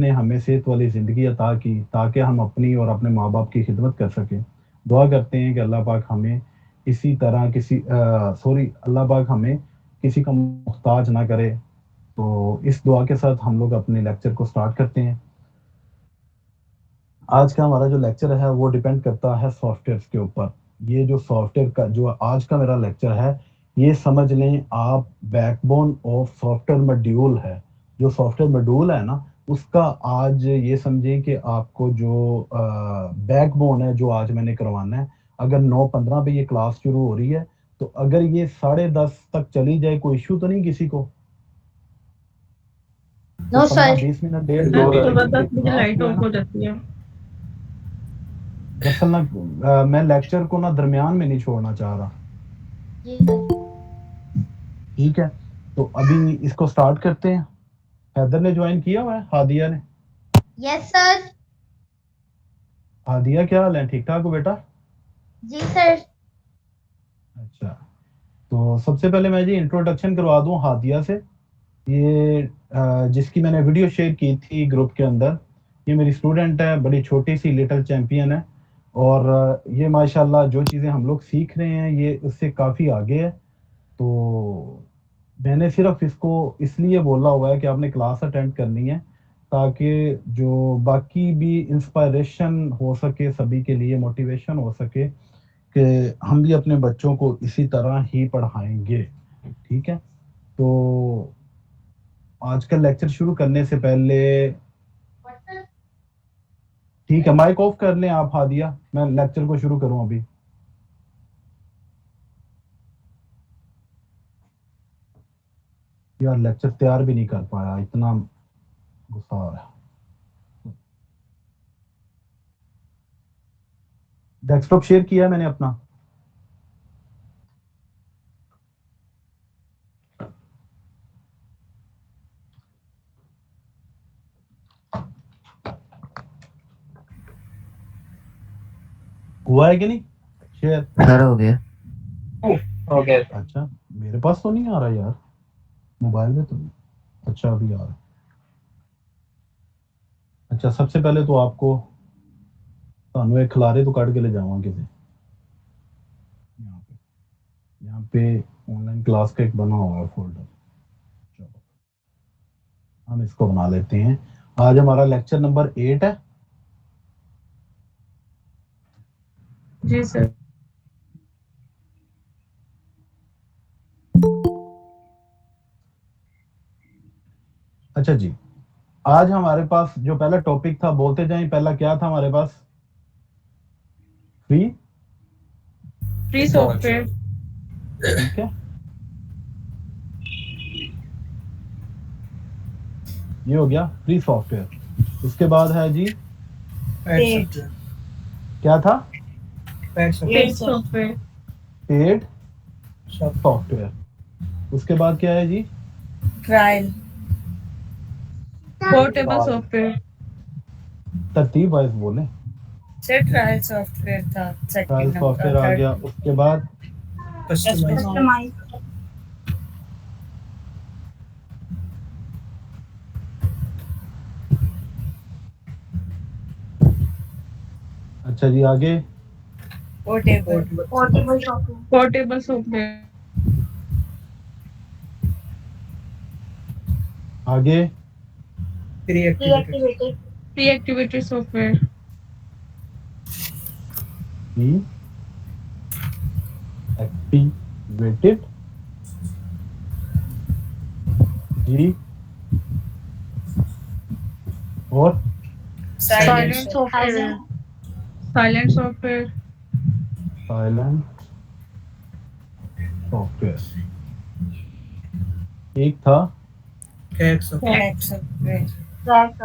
ने हमें सेहत वाली ज़िंदगी अता की ताकि हम अपनी और अपने माँ-बाप की खिदमत कर सकें। दुआ करते हैं कि अल्लाह पाक हमें इसी तरह अल्लाह पाक हमें किसी का मोहताज ना करे। तो इस दुआ के साथ हम लोग अपने लेक्चर को स्टार्ट करते हैं। आज का हमारा जो लेक्चर है वो डिपेंड करता है सॉफ्टवेयर्स के ऊपर। ये जो सॉफ्टवेयर का जो आज का मेरा लेक्चर है, ये समझ लें आप बैकबोन ऑफ सॉफ्टवेयर मॉड्यूल है। जो सॉफ्टवेयर मॉड्यूल है ना, उसका आज ये समझिए कि आपको जो बैकबोन है, जो आज मैंने करवाना है। अगर 9:15 पे ये क्लास शुरू हो रही है, तो अगर ये 10:30 तक चली जाए, कोई इश्यू तो नहीं किसी को? तो नो 15, सर। 20 मिनट, डेढ़ सर घंटे की सुबह ये 10 बजे क्लास लाइट जो है ऑफ ना, हो जाती है। दरअसल ना मैं लेक्चर को ना दरमियान में नहीं छोड़ना चाह रहा। जी सर। ठीक है, तो अभी इसको स्टार्ट करते हैं। हैदर ने ज्वाइन किया हुआ है, हादिया ने? Yes sir. हादिया क्या हाल है, ठीक ठाक हो बेटा? जी सर। अच्छा, तो सबसे पहले मैं जी इंट्रोडक्शन करवा दूं हादिया से। ये जिसकी मैंने वीडियो शेयर की थी ग्रुप के अंदर, ये मेरी स्टूडेंट है, बड़ी छोटी सी लिटिल चैंपियन है। और ये माशाल्लाह जो चीज़ें हम लोग सीख रहे हैं ये उससे काफ़ी आगे है। तो मैंने सिर्फ इसको इसलिए बोला हुआ है कि आपने क्लास अटेंड करनी है, ताकि जो बाकी भी इंस्पायरेशन हो सके, सभी के लिए मोटिवेशन हो सके कि हम भी अपने बच्चों को इसी तरह ही पढ़ाएंगे। ठीक है, तो आज का लेक्चर शुरू करने से पहले, ठीक है, माइक ऑफ कर लें आप हादिया, मैं लेक्चर को शुरू करूं अभी। यार लेक्चर तैयार भी नहीं कर पाया, इतना गुस्सा आ रहा है। डेस्कटॉप शेयर किया है मैंने अपना। हुआ है कि नहीं शेयर? सर हो गया। हो गया। अच्छा, मेरे पास तो नहीं आ रहा यार, मोबाइल में तो। अच्छा अभी आ रहा है। अच्छा, सबसे पहले तो आपको ਤੁਹਾਨੂੰ एक खिलारे तो कट के ले जावा किसी यहाँ पे ऑनलाइन क्लास का एक बना हुआ है फोल्डर। चलो हम इसको बना लेते हैं। आज हमारा लेक्चर नंबर 8 है। जी सर। अच्छा जी, आज हमारे पास जो पहला टॉपिक था, बोलते जाएं, पहला क्या था हमारे पास? Free free software. ठीक है, ये हो गया फ्री सॉफ्टवेयर। उसके बाद है जी, क्या था? Paid software. Paid software. उसके बाद क्या है जी? ट्रायल। Portable software. तरतीब वाइज बोलें। सर ट्रायल सॉफ्टवेयर था ट्रायल सेकंड सॉफ्टवेयर आ गया। उसके बाद कस्टमाइज। अच्छा जी, आगे पोर्टेबल। Portable software. आगे फ्री एक्टिविटी सॉफ्टवेयर। एक्टिवेटेड जी, और silent software. Silent software. Silent software. एक था track software. Track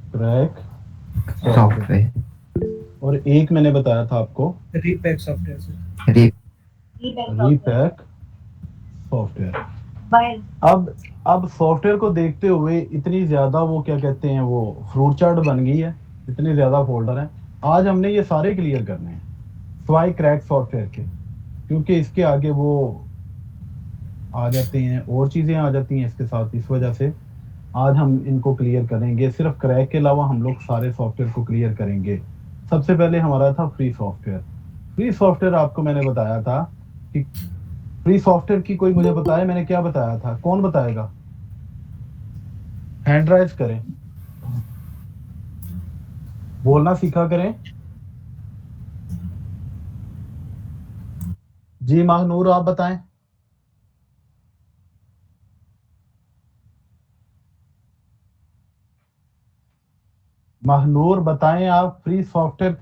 software, software. और एक मैंने बताया था आपको रीपैक सॉफ्टवेयर। Repack software. अब सॉफ्टवेयर को देखते हुए इतनी ज्यादा वो क्या कहते हैं, वो फ्रूट चार्ट बन गई है, इतने ज्यादा फोल्डर हैं। आज हमने ये सारे क्लियर करने हैं स्वाई क्रैक सॉफ्टवेयर के, क्योंकि इसके आगे वो आ जाते हैं और चीजें आ जाती हैं इसके साथ। इस वजह से आज हम इनको क्लियर करेंगे, सिर्फ क्रैक के अलावा हम लोग सारे सॉफ्टवेयर को क्लियर करेंगे। सबसे पहले हमारा था फ्री सॉफ्टवेयर। फ्री सॉफ्टवेयर आपको मैंने बताया था कि फ्री सॉफ्टवेयर की कोई मुझे बताया, मैंने क्या बताया था, कौन बताएगा? हैंड राइज करें, बोलना सीखा करें। जी महानूर आप बताएं। महानूर बताएं आप, फ्री सॉफ्टवेयर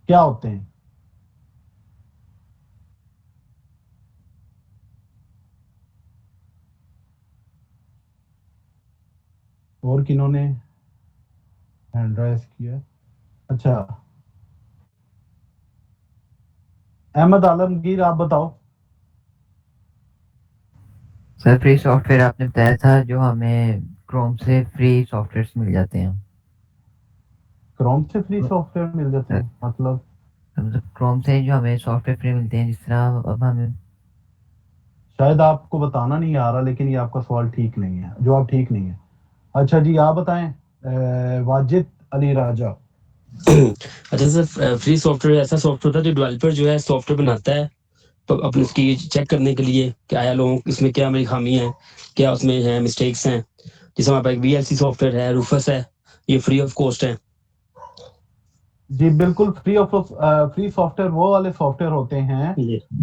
क्या होते हैं? और किन्होंने हैंड राइज किया? अच्छा, अहमद आलमगीर आप बताओ। सर फ्री सॉफ्टवेयर आपने बताया था जो हमें क्रोम से फ्री सॉफ्टवेयर मिल जाते हैं। क्रोम से फ्री सॉफ्टवेयर मिल जाते हैं मतलब? क्रोम से जो हमें सॉफ्टवेयर फ्री मिलते हैं, जिस तरह अब हमें शायद आपको बताना नहीं आ रहा, लेकिन ये आपका सवाल ठीक नहीं है, जवाब ठीक नहीं है। अच्छा जी आप बताएं, वाजिद अली राजा। अच्छा सर, फ्री सॉफ्टवेयर ऐसा सॉफ्टवेयर होता है जो डेवलपर जो है सॉफ्टवेयर बनाता है तो अपने उसकी चेक करने के लिए कि आया लोगों इसमें क्या मेरी खामी है, क्या उसमें है मिस्टेक्स हैं। जैसे हमारे पास VLC सॉफ्टवेयर है, रूफस है, ये फ्री ऑफ कॉस्ट है। जी बिल्कुल, फ्री सॉफ्टवेयर वो वाले सॉफ्टवेयर होते हैं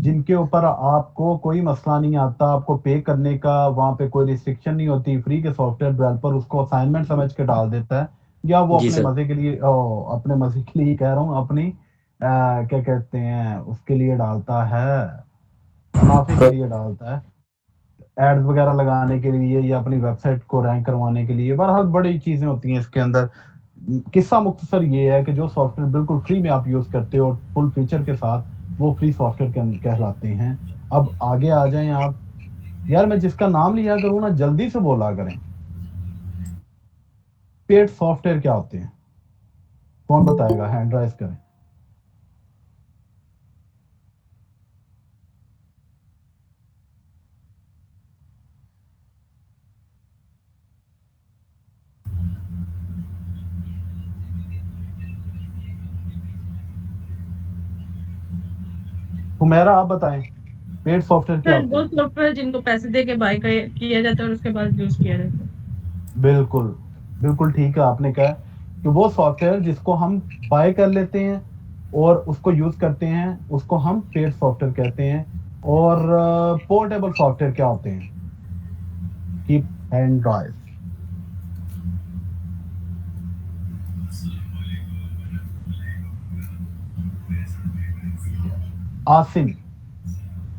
जिनके ऊपर आपको कोई मसला नहीं आता, आपको पे करने का वहां पे कोई रिस्ट्रिक्शन नहीं होती। फ्री के सॉफ्टवेयर डेवलपर उसको असाइनमेंट समझ के डाल देता है, या वो जी अपने सर। मजे के लिए अपने मजे के लिए कह रहा हूँ, अपनी क्या कहते हैं उसके लिए डालता है, मुनाफे के लिए डालता है, एड्स वगैरह लगाने के लिए या अपनी वेबसाइट को रैंक करवाने के लिए। बहरहाल बड़ी चीजें होती हैं इसके अंदर। किस्सा मुख्तसर ये है कि जो सॉफ्टवेयर बिल्कुल फ्री में आप यूज करते हो फुल फीचर के साथ, वो फ्री सॉफ्टवेयर कहलाते हैं। अब आगे आ जाएं आप। यार मैं जिसका नाम लिया करूँ ना जल्दी से बोला करें। पेड सॉफ्टवेयर क्या होते हैं, कौन बताएगा? हैंड राइज करें। हुमैरा आप बताएं, पेड सॉफ्टवेयर क्या सर होते वो हैं? सॉफ्टवेयर जिनको पैसे दे के बाय किया जाता है और उसके बाद यूज किया जाता है। बिल्कुल, बिल्कुल ठीक है आपने कहा कि वो सॉफ्टवेयर जिसको हम बाय कर लेते हैं और उसको यूज करते हैं, उसको हम पेड सॉफ्टवेयर कहते हैं। और पोर्टेबल सॉफ्टवेयर क्या होते हैं? Keep hand drive. Asim,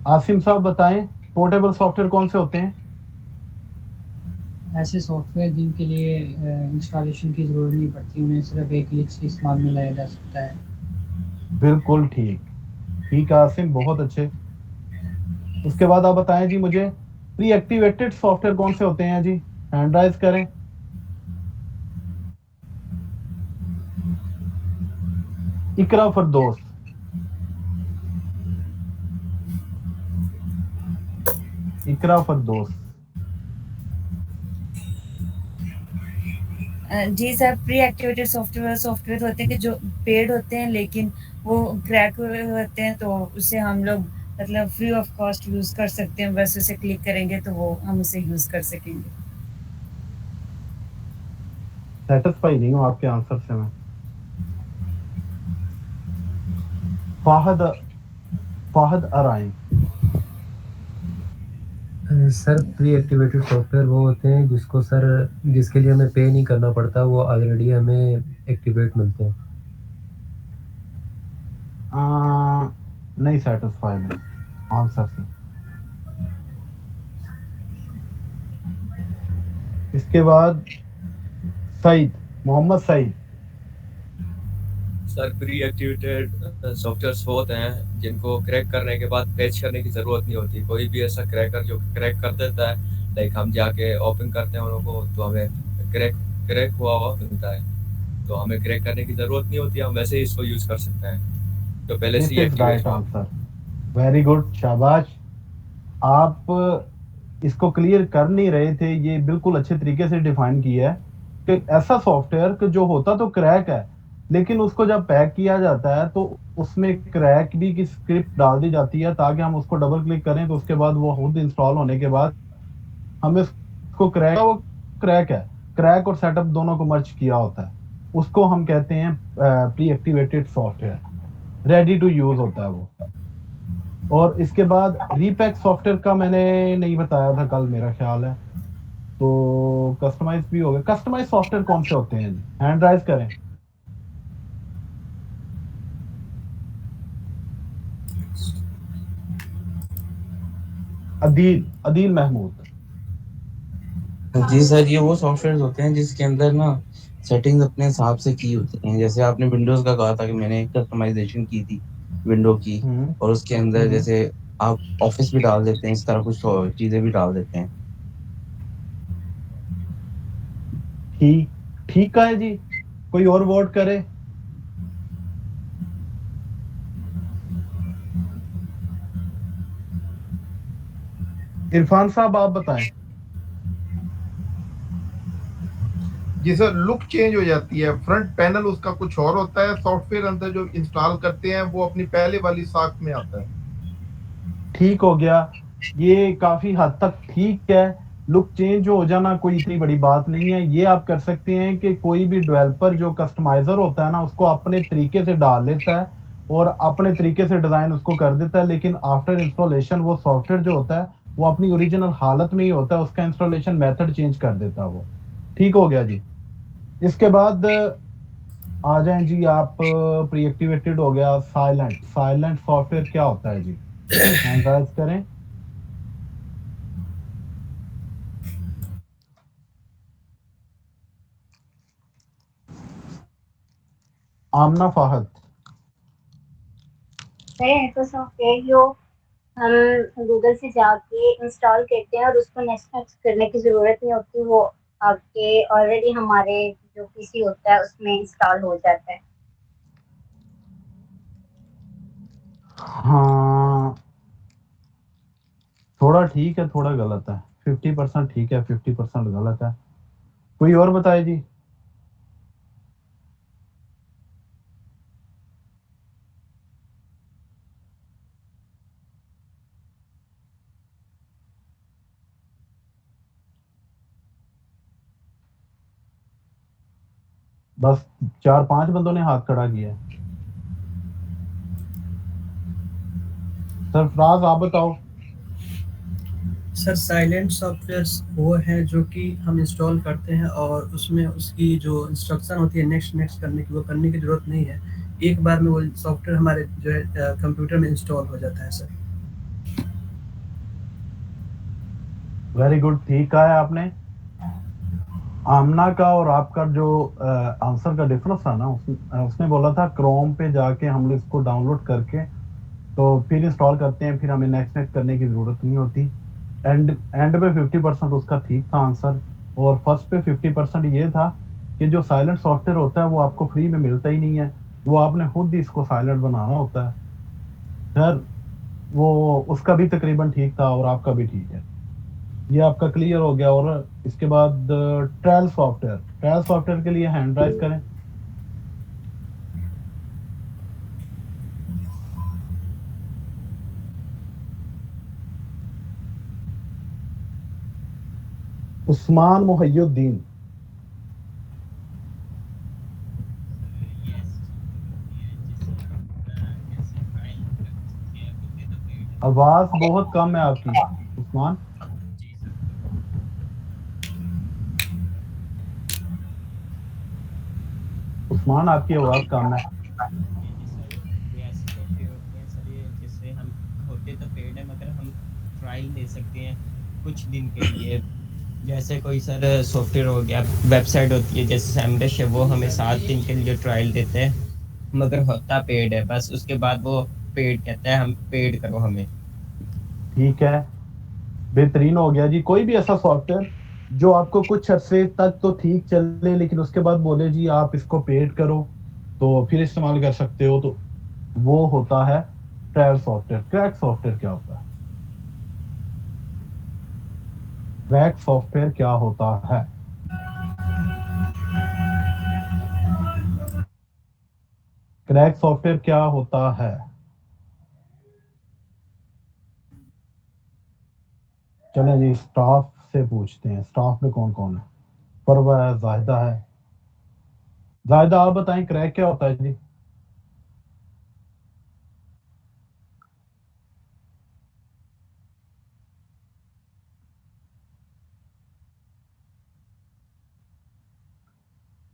Asim साहब बताएं, पोर्टेबल सॉफ्टवेयर कौन से होते हैं? ऐसे सॉफ्टवेयर जिनके लिए इंस्टॉलेशन की ज़रूरत नहीं पड़ती, उन्हें सिर्फ एक क्लिक से इस्तेमाल में लाया जा सकता है। बिल्कुल ठीक, ठीक है आसिम, बहुत अच्छे। उसके बाद आप बताएं जी मुझे, प्री एक्टिवेटेड सॉफ्टवेयर कौन से होते हैं जी? हैंड राइज करें। इकरा फरदौस। इकरा फरदौस। जी सर, प्री एक्टिवेटेड सॉफ्टवेयर होते हैं कि जो पेड होते हैं लेकिन वो क्रैक हुए होते हैं, तो उसे हम लोग मतलब फ्री ऑफ कॉस्ट यूज़ कर सकते हैं। बस उसे क्लिक करेंगे तो वो हम उसे यूज़ कर सकेंगे। सेटिस्फाई नहीं हूँ आपके आंसर से मैं। Fahad, Fahad Arain. Sir pre activated software वो होते हैं जिसके लिए हमें पे नहीं करना पड़ता, वो ऑलरेडी हमें एक्टिवेट मिलते हैं। नहीं सेटिस्फाइड आंसर से। इसके बाद Saeed, Mohammad Saeed. Sir pre activated softwares वो होते हैं जिनको क्रैक करने के बाद पैच करने की ज़रूरत नहीं होती। कोई भी ऐसा क्रैकर जो क्रैक कर देता है, लाइक हम जाके ओपन करते हैं उनको तो हमें क्रैक हुआ मिलता है, तो हमें क्रैक करने की ज़रूरत नहीं होती, हम वैसे ही इसको यूज़ कर सकते हैं तो पहले से ही दिस इज राइट एक्टिवेट हुआ। आंसर, वेरी गुड, शाबाश। आप इसको क्लियर कर नहीं रहे थे, ये बिल्कुल अच्छे तरीके से डिफाइन किया है कि ऐसा सॉफ्टवेयर कि जो होता तो क्रैक है, लेकिन उसको जब पैक किया जाता है तो उसमें क्रैक भी की स्क्रिप्ट डाल दी जाती है ताकि हम उसको डबल क्लिक करें तो उसके बाद वो खुद इंस्टॉल होने के बाद हमें उसको क्रैक है, क्रैक और सेटअप दोनों को मर्ज किया होता है, उसको हम कहते हैं pre activated software, ready to use होता है वो। और इसके बाद रीपैक सॉफ्टवेयर का मैंने नहीं बताया था कल, मेरा ख्याल है, तो कस्टमाइज भी हो गया। कस्टमाइज सॉफ्टवेयर कौन से होते हैं? हैंड राइज करें। अदील महमूद। जी सर, ये वो सॉफ्टवेयर होते हैं जिसके अंदर ना सेटिंग्स अपने हिसाब से की होती हैं। जैसे आपने विंडोज का कहा था कि मैंने कस्टमाइजेशन की थी विंडो की, और उसके अंदर जैसे आप ऑफिस भी डाल देते हैं, इस तरह कुछ चीजें भी डाल देते हैं। ठीक है जी, कोई और वोट करे? इरफान साहब आप बताएं। जी सर, लुक चेंज हो जाती है, फ्रंट पैनल उसका कुछ और होता है, सॉफ्टवेयर अंदर जो इंस्टॉल करते हैं वो अपनी पहले वाली साख में आता है। ठीक हो गया, ये काफी हद तक ठीक है। लुक चेंज हो जाना कोई इतनी बड़ी बात नहीं है। ये आप कर सकते हैं कि कोई भी डेवलपर जो कस्टमाइजर होता है ना, उसको अपने तरीके से डाल लेता है और अपने तरीके से डिजाइन उसको कर देता है, लेकिन आफ्टर इंस्टॉलेशन वो सॉफ्टवेयर जो होता है वो अपनी ओरिजिनल हालत में ही होता है, उसका इंस्टॉलेशन मेथड चेंज कर देता है वो। ठीक हो गया जी। इसके बाद आ जाएं जी आप, प्री एक्टिवेटेड हो गया। साइलेंट सॉफ्टवेयर क्या होता है जी? एनालाइज करें। आमना फाहद। तो सॉफ्टवेयर जो हम गूगल से जाके इंस्टॉल करते हैं और उसको नेक्स्ट करने की ज़रूरत नहीं होती, वो आपके ऑलरेडी हमारे जो पीसी होता है उसमें इंस्टॉल हो जाता है। हाँ, थोड़ा ठीक है, थोड़ा गलत है। 50% ठीक है, 50% गलत है। कोई और बताए जी। बस 4-5 बंदों ने हाथ खड़ा किया। सरफराज आप बताओ। सर, साइलेंट सॉफ्टवेयर वो है जो कि हम इंस्टॉल करते हैं और उसमें उसकी जो इंस्ट्रक्शन होती है नेक्स्ट करने की, वो करने की ज़रूरत नहीं है, एक बार में वो सॉफ्टवेयर हमारे जो है कंप्यूटर में इंस्टॉल हो जाता है सर। वेरी गुड, ठीक कहा है आपने। आमना का और आपका जो आंसर का डिफरेंस था ना, उसने बोला था क्रोम पे जाके हम लोग इसको डाउनलोड करके तो फिर इंस्टॉल करते हैं, फिर हमें नेक्स्ट करने की ज़रूरत नहीं होती। एंड पे 50% उसका ठीक था आंसर, और फर्स्ट पे 50% ये था कि जो साइलेंट सॉफ्टवेयर होता है वो आपको फ्री में मिलता ही नहीं है, वो आपने खुद ही इसको साइलेंट बनाना होता है। खैर, वो उसका भी तकरीबन ठीक था और आपका भी ठीक है। ये आपका क्लियर हो गया। और इसके बाद ट्रायल सॉफ्टवेयर के लिए हैंड राइज करें। उस्मान मुहय्युद्दीन। आवाज बहुत कम है आपकी उस्मान। उस्मान, आपकी आवाज कम है। जिससे हम होते तो पेड है, मगर हम ट्रायल दे सकते हैं कुछ दिन के लिए। जैसे कोई सर सॉफ्टवेयर हो गया, वेबसाइट होती है जैसे सैमरश है, वो हमें 7 दिन के लिए ट्रायल देते हैं, मगर होता पेड है। बस उसके बाद वो पेड कहता है, हम पेड करो हमें। ठीक है, बेहतरीन हो गया जी। कोई भी ऐसा सॉफ्टवेयर जो आपको कुछ अरसे तक तो ठीक चले, लेकिन उसके बाद बोले जी आप इसको पेड करो तो फिर इस्तेमाल कर सकते हो, तो वो होता है ट्रायल सॉफ्टवेयर। क्रैक सॉफ्टवेयर क्या होता है? क्रैक सॉफ्टवेयर क्या होता है? क्रैक सॉफ्टवेयर क्या होता है? चलें जी, स्टाफ से पूछते हैं। स्टाफ में कौन कौन है? परवा है, जाहिदा है। जाहिदा, आप बताएं क्रैक क्या होता है जी?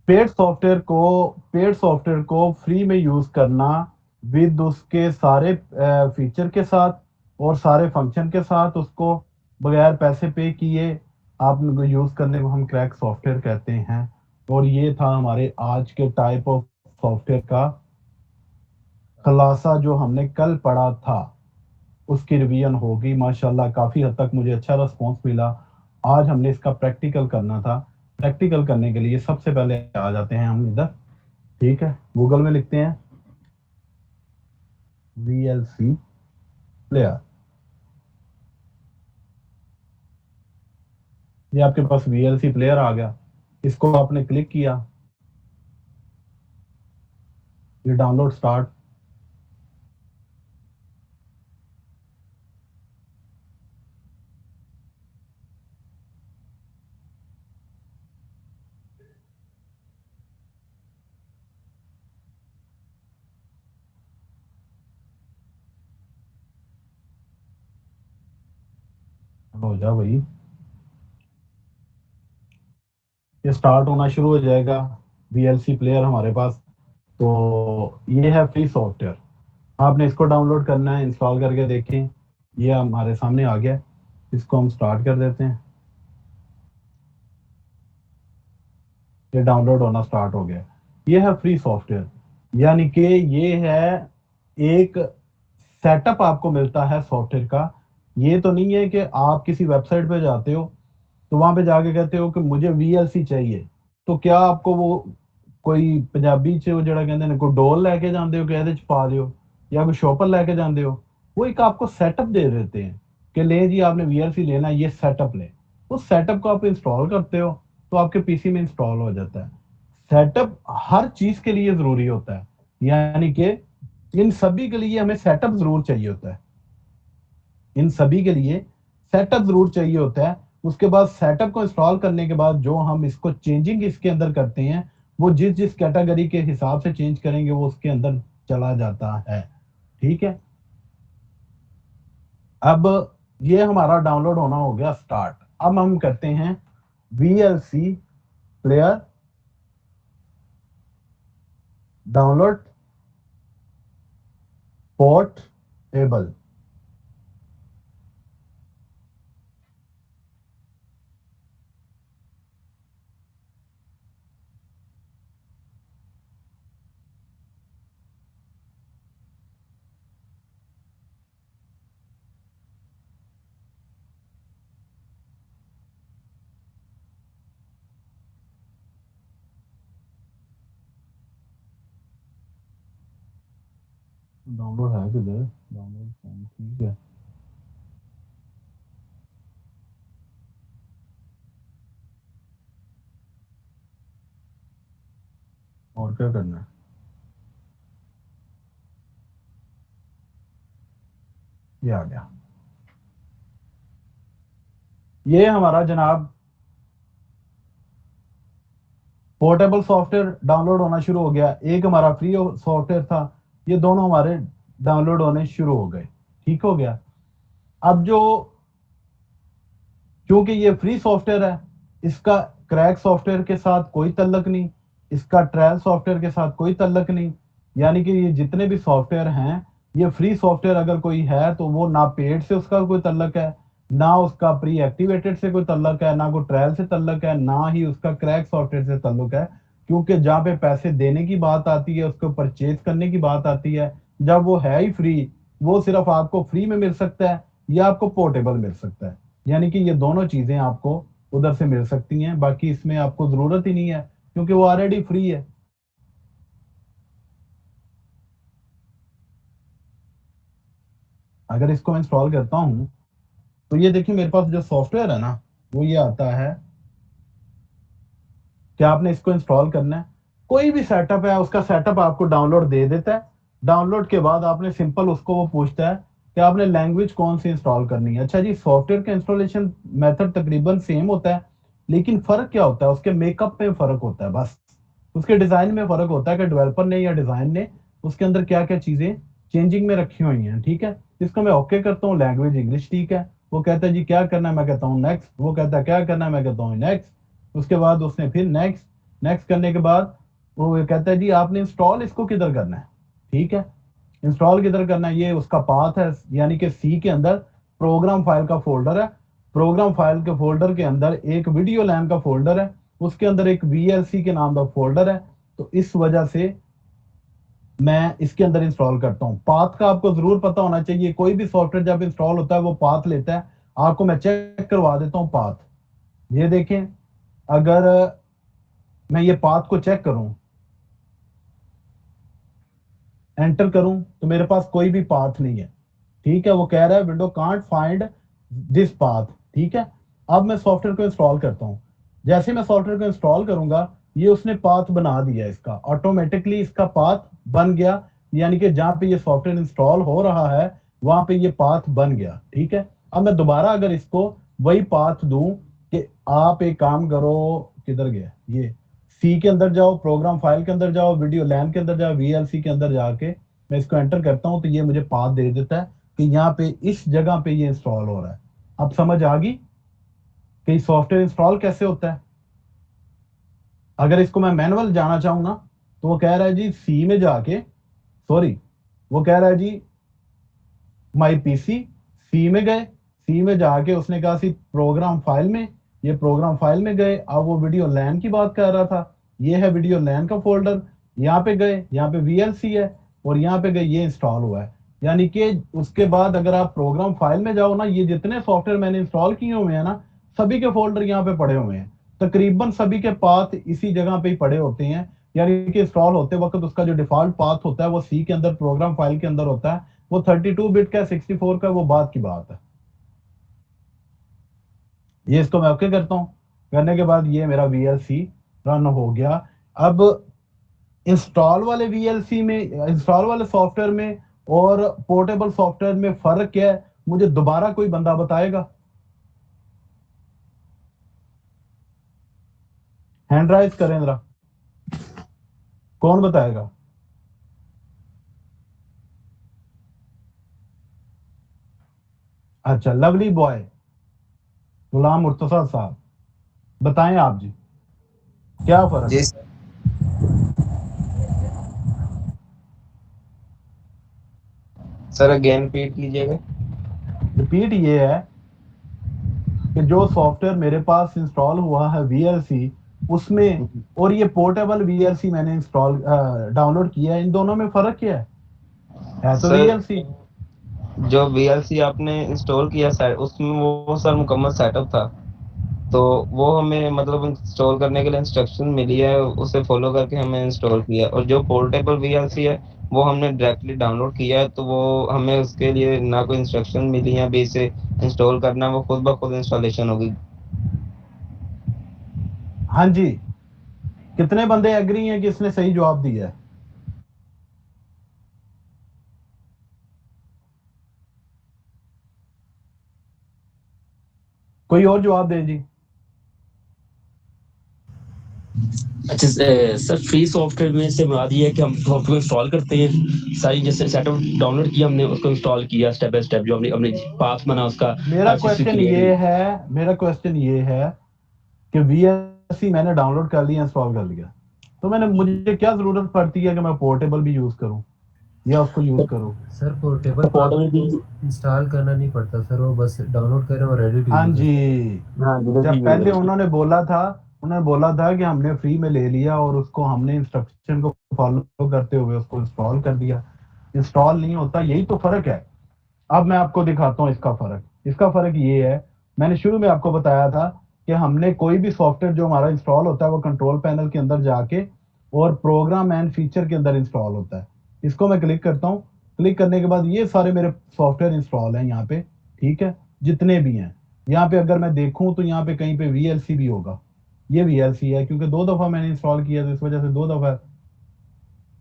पेड सॉफ्टवेयर को फ्री में यूज करना विद उसके सारे फीचर के साथ और सारे फंक्शन के साथ, उसको बगैर पैसे पे किए आप यूज करने को हम क्रैक सॉफ्टवेयर कहते हैं। और ये था हमारे आज के टाइप ऑफ सॉफ्टवेयर का खुलासा जो हमने कल पढ़ा था, उसकी रिवीजन होगी। माशाल्लाह काफ़ी हद तक मुझे अच्छा रिस्पॉन्स मिला। आज हमने इसका प्रैक्टिकल करना था। प्रैक्टिकल करने के लिए सबसे पहले आ जाते हैं हम इधर, ठीक है। गूगल में लिखते हैं VLC प्लेयर। ये आपके पास VLC प्लेयर आ गया। इसको आपने क्लिक किया, ये डाउनलोड स्टार्ट। हो जा भाई, ये स्टार्ट होना शुरू हो जाएगा VLC प्लेयर हमारे पास। तो ये है फ्री सॉफ्टवेयर, आपने इसको डाउनलोड करना है, इंस्टॉल करके देखें। ये हमारे सामने आ गया, इसको हम स्टार्ट कर देते हैं। ये डाउनलोड होना स्टार्ट हो गया। ये है फ्री सॉफ्टवेयर, यानी कि ये है एक सेटअप आपको मिलता है सॉफ्टवेयर का। ये तो नहीं है कि आप किसी वेबसाइट पे जाते हो तो वहां पे जाके कहते हो कि मुझे VLC चाहिए, तो क्या आपको वो कोई पंजाबी च जड़ा कहते हैं कोई डोल लेके जाते हो कि ਇਹਦੇ ਚ ਪਾ ਦਿਓ या कोई शॉपर लेके जाते हो, वो एक आपको सेटअप दे देते हैं कि ले जी आपने VLC लेना, ये सेटअप ले। उस सेटअप को आप इंस्टॉल करते हो तो आपके पीसी में इंस्टॉल हो जाता है। सेटअप हर चीज के लिए जरूरी होता है, यानी कि इन सभी के लिए हमें सेटअप जरूर चाहिए होता है। इन सभी के लिए सेटअप जरूर चाहिए होता है। उसके बाद सेटअप को इंस्टॉल करने के बाद जो हम इसको चेंजिंग इसके अंदर करते हैं, वो जिस जिस कैटेगरी के हिसाब से चेंज करेंगे वो उसके अंदर चला जाता है, ठीक है। अब ये हमारा डाउनलोड होना हो गया स्टार्ट। अब हम करते हैं VLC player download portable. Download है किधर? डाउनलोड ठीक है। और क्या करना है? ये आ गया। ये हमारा जनाब पोर्टेबल सॉफ्टवेयर डाउनलोड होना शुरू हो गया। एक हमारा फ्री सॉफ्टवेयर था, ये दोनों हमारे डाउनलोड होने शुरू हो गए, ठीक हो गया। अब जो क्योंकि ये फ्री सॉफ्टवेयर है, इसका क्रैक सॉफ्टवेयर के साथ कोई तल्लक नहीं, इसका ट्रायल सॉफ्टवेयर के साथ कोई तल्लक नहीं। यानी कि ये जितने भी सॉफ्टवेयर हैं, ये फ्री सॉफ्टवेयर अगर कोई है तो वो ना पेड से उसका कोई तल्लक है, ना उसका प्री एक्टिवेटेड से कोई तल्लक है, ना कोई ट्रायल से तल्लक है, ना ही उसका क्रैक सॉफ्टवेयर से तल्लुक है। क्योंकि जहाँ पे पैसे देने की बात आती है, उसको परचेज करने की बात आती है, जब वो है ही फ्री, वो सिर्फ आपको फ्री में मिल सकता है या आपको पोर्टेबल मिल सकता है। यानी कि ये दोनों चीजें आपको उधर से मिल सकती हैं, बाकी इसमें आपको जरूरत ही नहीं है क्योंकि वो ऑलरेडी फ्री है। अगर इसको मैं इंस्टॉल करता हूं तो ये देखिए मेरे पास जो सॉफ्टवेयर है ना, वो ये आता है कि आपने इसको इंस्टॉल करना है। कोई भी सेटअप है उसका सेटअप आपको डाउनलोड दे देता है। डाउनलोड के बाद आपने सिंपल उसको वो पूछता है कि आपने लैंग्वेज कौन सी इंस्टॉल करनी है। अच्छा जी, सॉफ्टवेयर का इंस्टॉलेशन मेथड तकरीबन सेम होता है, लेकिन फर्क क्या होता है, उसके मेकअप में फर्क होता है, बस उसके डिजाइन में फर्क होता है कि डेवलपर ने या डिजाइन ने उसके अंदर क्या क्या चीजें चेंजिंग में रखी हुई हैं। ठीक है, इसको मैं ओके करता हूँ, लैंग्वेज इंग्लिश, ठीक है। वो कहता है जी क्या करना है, मैं कहता हूँ नेक्स्ट। वो कहता है क्या करना है, मैं कहता हूँ नेक्स्ट। उसके बाद उसने फिर नेक्स्ट नेक्स्ट करने के बाद वो कहता है जी आपने इंस्टॉल इसको किधर करना है। ठीक है, इंस्टॉल किधर करना है, ये उसका पाथ है, यानी कि सी के अंदर प्रोग्राम फाइल का फोल्डर है। प्रोग्राम फाइल के फोल्डर के अंदर एक वीडियो लैन का फोल्डर है, उसके अंदर एक VLC के नाम का फोल्डर है। तो इस वजह से मैं इसके अंदर इंस्टॉल करता हूँ। पाथ का आपको जरूर पता होना चाहिए, कोई भी सॉफ्टवेयर जब इंस्टॉल होता है वो पाथ लेता है। आपको मैं चेक करवा देता हूँ पाथ। ये देखें, अगर मैं ये पाथ को चेक करूं, एंटर करूं, तो मेरे पास कोई भी पाथ नहीं है। ठीक है, वो कह रहा है window can't find this path. ठीक है, अब मैं सॉफ्टवेयर को इंस्टॉल करता हूं। जैसे मैं सॉफ्टवेयर को इंस्टॉल करूंगा, ये उसने पाथ बना दिया, इसका ऑटोमेटिकली इसका पाथ बन गया, यानी कि जहां पे ये सॉफ्टवेयर इंस्टॉल हो रहा है वहां पे ये पाथ बन गया। ठीक है, अब मैं दोबारा अगर इसको वही पाथ दूं कि आप एक काम करो, किधर गया ये, सी के अंदर जाओ, प्रोग्राम फाइल के अंदर जाओ, वीडियो लैन के अंदर जाओ, VLC के अंदर जाके मैं इसको एंटर करता हूं, तो ये मुझे पाथ दे देता है कि यहाँ पे इस जगह पे ये इंस्टॉल हो रहा है। अब समझ आ गई कि सॉफ्टवेयर इंस्टॉल कैसे होता है। अगर इसको मैं मैनुअल जाना चाहूँ ना, तो वो कह रहा है जी सी में जाके, सॉरी, वो कह रहा है जी माई पीसी, सी में गए, सी में जाके उसने कहा सी प्रोग्राम फाइल में, ये प्रोग्राम फाइल में गए। अब वो वीडियो लैन की बात कर रहा था, ये है वीडियो लैन का फोल्डर। यहाँ पे गए, यहाँ पे VLC है, और यहाँ पे गए, ये इंस्टॉल हुआ है। यानी कि उसके बाद अगर आप प्रोग्राम फाइल में जाओ ना, ये जितने सॉफ्टवेयर मैंने इंस्टॉल किए हुए हैं ना, सभी के फोल्डर यहाँ पे पड़े हुए हैं। तकरीबन सभी के पाथ इसी जगह पे ही पड़े होते हैं, यानी कि इंस्टॉल होते वक्त उसका जो डिफॉल्ट पाथ होता है वो सी के अंदर प्रोग्राम फाइल के अंदर होता है। वो 32 बिट का, 64 का, वो बात की बात है। ये इसको मैं ओके करता हूं, करने के बाद ये मेरा VLC रन हो गया। अब इंस्टॉल वाले VLC में, इंस्टॉल वाले सॉफ्टवेयर में और पोर्टेबल सॉफ्टवेयर में फर्क क्या है, मुझे दोबारा कोई बंदा बताएगा? हैंड राइज करें जरा, कौन बताएगा? अच्छा, लवली बॉय गुलाम मुर्तजा साहब, बताएं आप जी, क्या फर्क है? सर अगेन रिपीट कीजिएगा। रिपीट ये है कि जो सॉफ्टवेयर मेरे पास इंस्टॉल हुआ है VLC, उसमें और ये पोर्टेबल VLC मैंने इंस्टॉल डाउनलोड किया है, इन दोनों में फर्क क्या है तो VLC। जो VLC आपने इंस्टॉल किया सर, उसमें वो सर मुकम्मल सेटअप था, तो वो हमें मतलब इंस्टॉल करने के लिए इंस्ट्रक्शन मिली है, उसे फॉलो करके हमने इंस्टॉल किया। और जो पोर्टेबल VLC है वो हमने डायरेक्टली डाउनलोड किया है, तो वो हमें उसके लिए ना कोई इंस्ट्रक्शन मिली है अभी इसे इंस्टॉल करना, वो खुद ब खुद इंस्टॉलेशन होगी। हाँ जी, कितने बंदे एग्री हैं कि इसने सही जवाब दिया है? कोई और जवाब दे जी। अच्छा सर, फ्री सॉफ्टवेयर में से मुराद ये है कि हम सॉफ्टवेयर इंस्टॉल करते हैं, सारी जैसे सेटअप डाउनलोड किया हमने, उसको इंस्टॉल किया स्टेप बाय स्टेप, जो हमने पाथ बना उसका। मेरा क्वेश्चन ये है कि VLC मैंने डाउनलोड कर लिया, इंस्टॉल कर लिया, तो मुझे क्या जरूरत पड़ती है कि मैं पोर्टेबल भी यूज करूं या उसको यूज करूं? सर पोर्टेबल भी इंस्टॉल करना नहीं पड़ता सर, वो बस डाउनलोड करें और रेडी टू। हाँ जी, जब पहले उन्होंने बोला था कि हमने फ्री में ले लिया और उसको हमने इंस्ट्रक्शन को फॉलो करते हुए उसको इंस्टॉल कर दिया। इंस्टॉल नहीं होता, यही तो फर्क है। अब मैं आपको दिखाता हूँ इसका फर्क। इसका फर्क ये है, मैंने शुरू में आपको बताया था कि हमने कोई भी सॉफ्टवेयर जो हमारा इंस्टॉल होता है वो कंट्रोल पैनल के अंदर जाके और प्रोग्राम एंड फीचर के अंदर इंस्टॉल होता है। इसको मैं क्लिक करता हूँ, क्लिक करने के बाद ये सारे मेरे सॉफ्टवेयर इंस्टॉल हैं यहाँ पे, ठीक है, जितने भी हैं यहाँ पे अगर मैं देखूं तो यहाँ पे कहीं पे VLC भी होगा, ये VLC है क्योंकि 2 दफा मैंने इंस्टॉल किया तो इस वजह से 2 दफा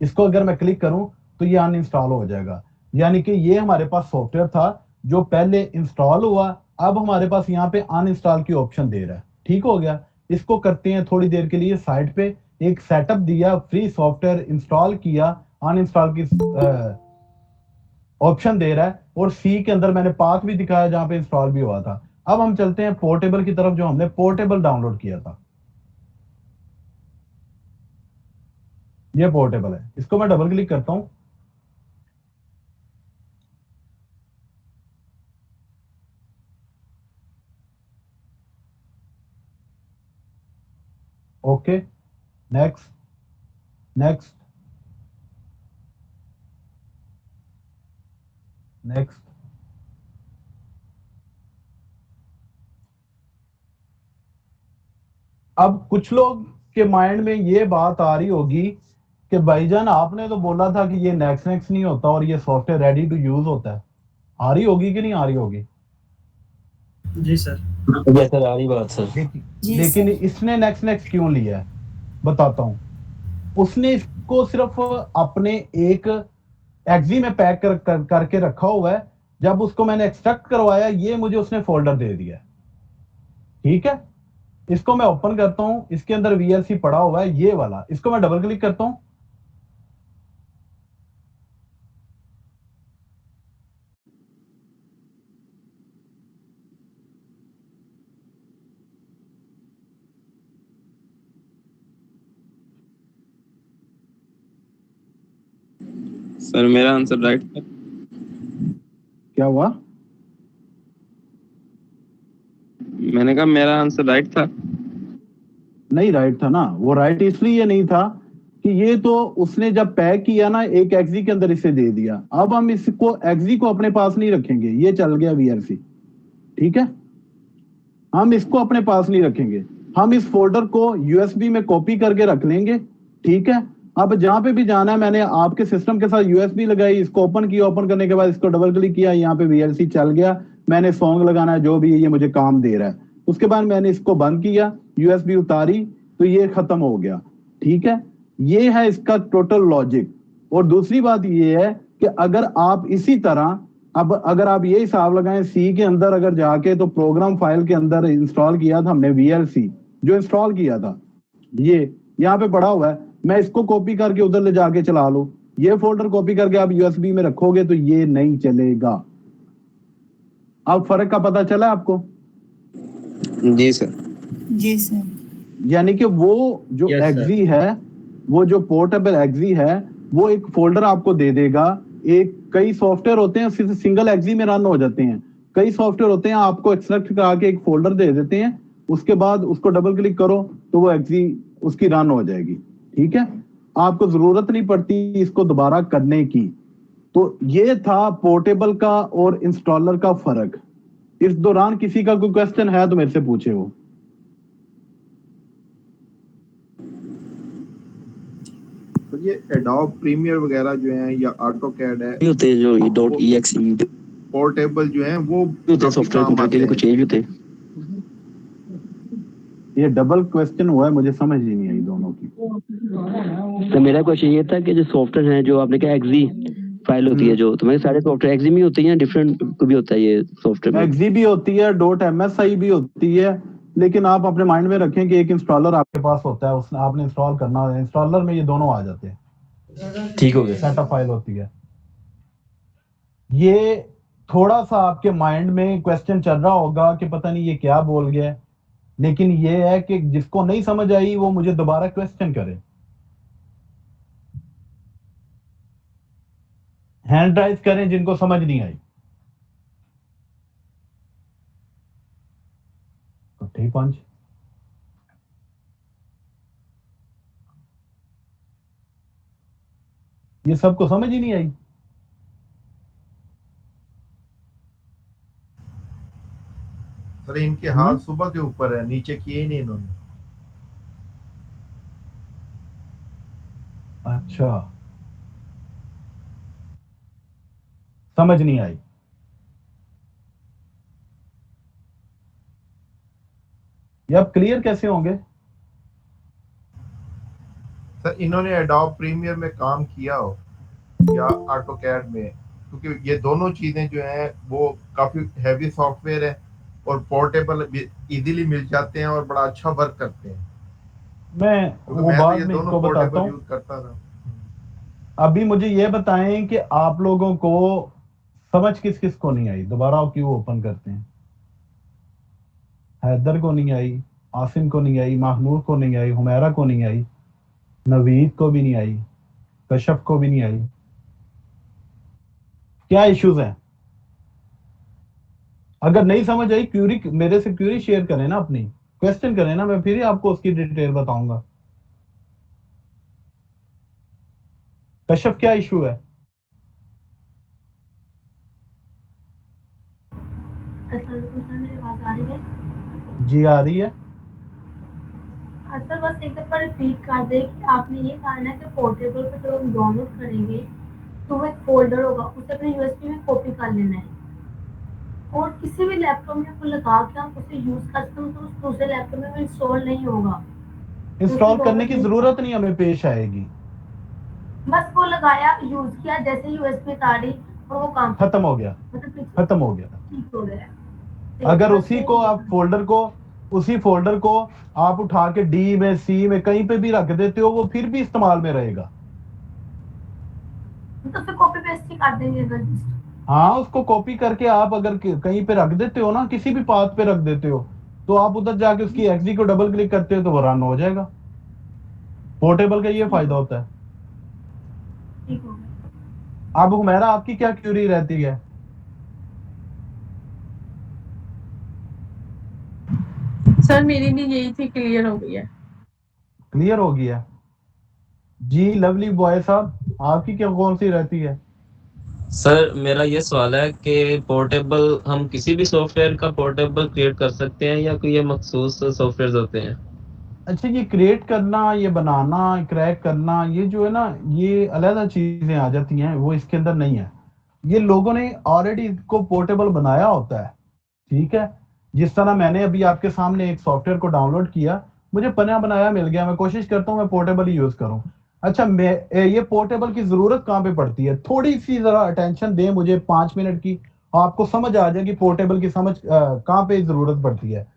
इसको अगर मैं क्लिक करूं तो ये अनइंस्टॉल हो जाएगा। यानी कि ये हमारे पास सॉफ्टवेयर था जो पहले इंस्टॉल हुआ, अब हमारे पास यहाँ पे अनइंस्टॉल की ऑप्शन दे रहा है। ठीक हो गया। इसको करते हैं थोड़ी देर के लिए साइड पे, एक सेटअप दिया, फ्री सॉफ्टवेयर इंस्टॉल किया, अनइंस्टॉल की ऑप्शन दे रहा है और सी के अंदर मैंने पाथ भी दिखाया जहां पे इंस्टॉल भी हुआ था। अब हम चलते हैं पोर्टेबल की तरफ, जो हमने पोर्टेबल डाउनलोड किया था। ये पोर्टेबल है, इसको मैं डबल क्लिक करता हूं। Okay, next next next. अब कुछ लोग के माइंड में ये बात आ रही होगी कि भाईजान आपने तो बोला था कि ये नेक्स्ट नहीं होता और ये सॉफ्टवेयर रेडी टू यूज होता है। आ रही होगी कि नहीं आ रही होगी? जी सर। सर आ रही बात सर। लेकिन इसने नेक्स्ट क्यों लिया है बताता हूं। उसने इसको सिर्फ अपने एक एक्जी में पैक करके रखा हुआ है। जब उसको मैंने एक्सट्रैक्ट करवाया, ये मुझे उसने फोल्डर दे दिया। ठीक है, इसको मैं ओपन करता हूं, इसके अंदर VLC पड़ा हुआ है ये वाला, इसको मैं डबल क्लिक करता हूं। सर मेरा आंसर राइट था। क्या हुआ? मैंने कहा मेरा आंसर राइट था। नहीं राइट था ना, वो राइट इसलिए नहीं था कि ये तो उसने जब पैक किया ना एक एक्जी के अंदर इसे दे दिया। अब हम इसको एक्जी को अपने पास नहीं रखेंगे, ये चल गया VLC। ठीक है, हम इसको अपने पास नहीं रखेंगे, हम इस फोल्डर को USB में कॉपी करके रख लेंगे। ठीक है, अब जहां पे भी जाना है, मैंने आपके सिस्टम के साथ USB लगाई, इसको ओपन किया, ओपन करने के बाद इसको डबल क्लिक किया, यहाँ पे VLC चल गया। मैंने सॉन्ग लगाना है, जो भी ये मुझे काम दे रहा है। उसके बाद मैंने इसको बंद किया, USB उतारी, तो ये खत्म हो गया। ठीक है, ये है इसका टोटल लॉजिक। और दूसरी बात ये है कि अगर आप इसी तरह, अब अगर आप ये हिसाब लगाएं, सी के अंदर अगर जाके तो प्रोग्राम फाइल के अंदर इंस्टॉल किया था हमने VLC, जो इंस्टॉल किया था ये यहाँ पे पड़ा हुआ है। मैं इसको कॉपी करके उधर ले जाके चला लूं, ये फोल्डर कॉपी करके आप USB में रखोगे तो ये नहीं चलेगा। अब फर्क का पता चला आपको? जी सर। जी सर। यानी कि वो जो Yes, एक्जी है, वो जो पोर्टेबल एक्जी है, वो एक फोल्डर आपको दे देगा। एक कई सॉफ्टवेयर होते हैं सिर्फ सिंगल एक्जी में रन हो जाते हैं, कई सॉफ्टवेयर होते हैं आपको एक्सट्रैक्ट करा के एक फोल्डर दे देते हैं, उसके बाद उसको डबल क्लिक करो तो वो एक्जी उसकी रन हो जाएगी। ठीक है, आपको जरूरत नहीं पड़ती इसको दोबारा करने की। तो ये था पोर्टेबल का और इंस्टॉलर का फर्क। इस दौरान किसी का कोई क्वेश्चन है तो मेरे से पूछे हो। तो ये एडोब प्रीमियर वगैरह जो है या ऑटोकैड है, होते हैं जो .exe पोर्टेबल जो है वो सॉफ्टवेयर कंप्यूटर के कुछ चेंज होते हैं। ये डबल क्वेश्चन हुआ है, मुझे समझ ही नहीं आई दोनों की। तो मेरा क्वेश्चन ये था कि जो सॉफ्टवेयर है, जो आपने कहा एक्जी फाइल होती है, जो तो मेरे सारे सॉफ्टवेयर एक्जी में होती हैं, डिफरेंट भी होता है ये सॉफ्टवेयर में? एक्जी भी होती है, .msi भी होती है, लेकिन आप अपने माइंड में रखें कि एक इंस्टॉलर आपके पास होता है, उसने आपने इंस्टॉल करना है, इंस्टॉलर में ये दोनों आ जाते हैं। ठीक हो गया। सेटअप फाइल होती है। ये थोड़ा सा आपके माइंड में क्वेश्चन चल रहा होगा कि पता नहीं ये क्या बोल गया, लेकिन ये है कि जिसको नहीं समझ आई वो मुझे दोबारा क्वेश्चन करे। हैंड राइज करें जिनको समझ नहीं आई। ठीक पंच। ये सबको समझ ही नहीं आई। सर इनके हाथ सुबह के ऊपर है, नीचे किए ही नहीं इन्होंने। अच्छा, समझ नहीं आई। ये आप क्लियर कैसे होंगे? सर इन्होंने एडोब प्रीमियर में काम किया हो या ऑटोकैड में, क्योंकि ये दोनों चीजें जो हैं वो काफी हैवी सॉफ्टवेयर है और पोर्टेबल इजीली मिल जाते हैं और बड़ा अच्छा वर्क करते हैं। मैं क्योंकि वो मैं तो बात ये में दोनों इसको बताता पोर्टेबल हूँ। यूज करता था। अभी मुझे ये बताएं कि आप लोगों को समझ किस किस को नहीं आई, दोबारा क्यों ओपन करते हैं? हैदर को नहीं आई, आसिम को नहीं आई, महमूद को नहीं आई, हुमैरा को नहीं आई, नवीद को भी नहीं आई, कशफ को भी नहीं आई। क्या इश्यूज हैं? अगर नहीं समझ आई क्यूरी मेरे से क्यूरी शेयर करें ना, अपनी क्वेश्चन करें ना, मैं फिर ही आपको उसकी डिटेल बताऊंगा। कशफ क्या इशू है? मेरी आवाज आ रही है? जी आ रही है। हाँ सर, बस एक दफा रिपीट कर दे कि आपने ये कहा ना कि पोर्टेबल पे जब हम डाउनलोड करेंगे तो वो एक फोल्डर होगा, उसे अपने यूएसबी में कॉपी कर लेना है और किसी भी लैपटॉप में आपको लगा के आप उसे यूज करते हो तो उस दूसरे लैपटॉप में इंस्टॉल नहीं होगा। इंस्टॉल करने की जरूरत नहीं हमें पेश आएगी, बस वो लगाया, यूज किया, जैसे यूएसबी ताड़ी और वो काम खत्म हो गया, मतलब खत्म हो गया। ठीक हो गया। अगर उसी को आप उसी फोल्डर को आप उठा के डी में, सी में, कहीं पे भी रख देते हो, वो फिर भी इस्तेमाल में रहेगा। तो फिर कॉपी पेस्ट ही कर देंगे अगर। हाँ, उसको कॉपी करके आप अगर कहीं पे रख देते हो ना, किसी भी पाथ पे रख देते हो, तो आप उधर जाके उसकी एक्सडी को डबल क्लिक करते हो तो वो रन हो जाएगा। पोर्टेबल का ये फायदा होता है। अब हुमैरा आपकी क्या क्यूरी रहती है? सर मेरी भी यही थी, क्लियर हो गई है। क्लियर हो गया जी। लवली बॉय साहब, आपकी क्या कौन सी रहती है? सर मेरा ये सवाल है कि पोर्टेबल हम किसी भी सॉफ्टवेयर का पोर्टेबल क्रिएट कर सकते हैं या कोई ये मखसूस सॉफ्टवेयर होते हैं? अच्छा, ये क्रिएट करना, ये बनाना, क्रैक करना, ये जो है ना, ये अलग चीजें आ जाती हैं, वो इसके अंदर नहीं है। ये लोगों ने ऑलरेडी इसको पोर्टेबल बनाया होता है, ठीक है। जिस तरह मैंने अभी आपके सामने एक सॉफ्टवेयर को डाउनलोड किया, मुझे बना बनाया मिल गया, मैं कोशिश करता हूँ मैं पोर्टेबल ही यूज करूँ। अच्छा, ये पोर्टेबल की जरूरत कहाँ पे पड़ती है? थोड़ी सी जरा अटेंशन दें मुझे, 5 मिनट की, आपको समझ आ जाएगी पोर्टेबल की समझ कहाँ पे जरूरत पड़ती है।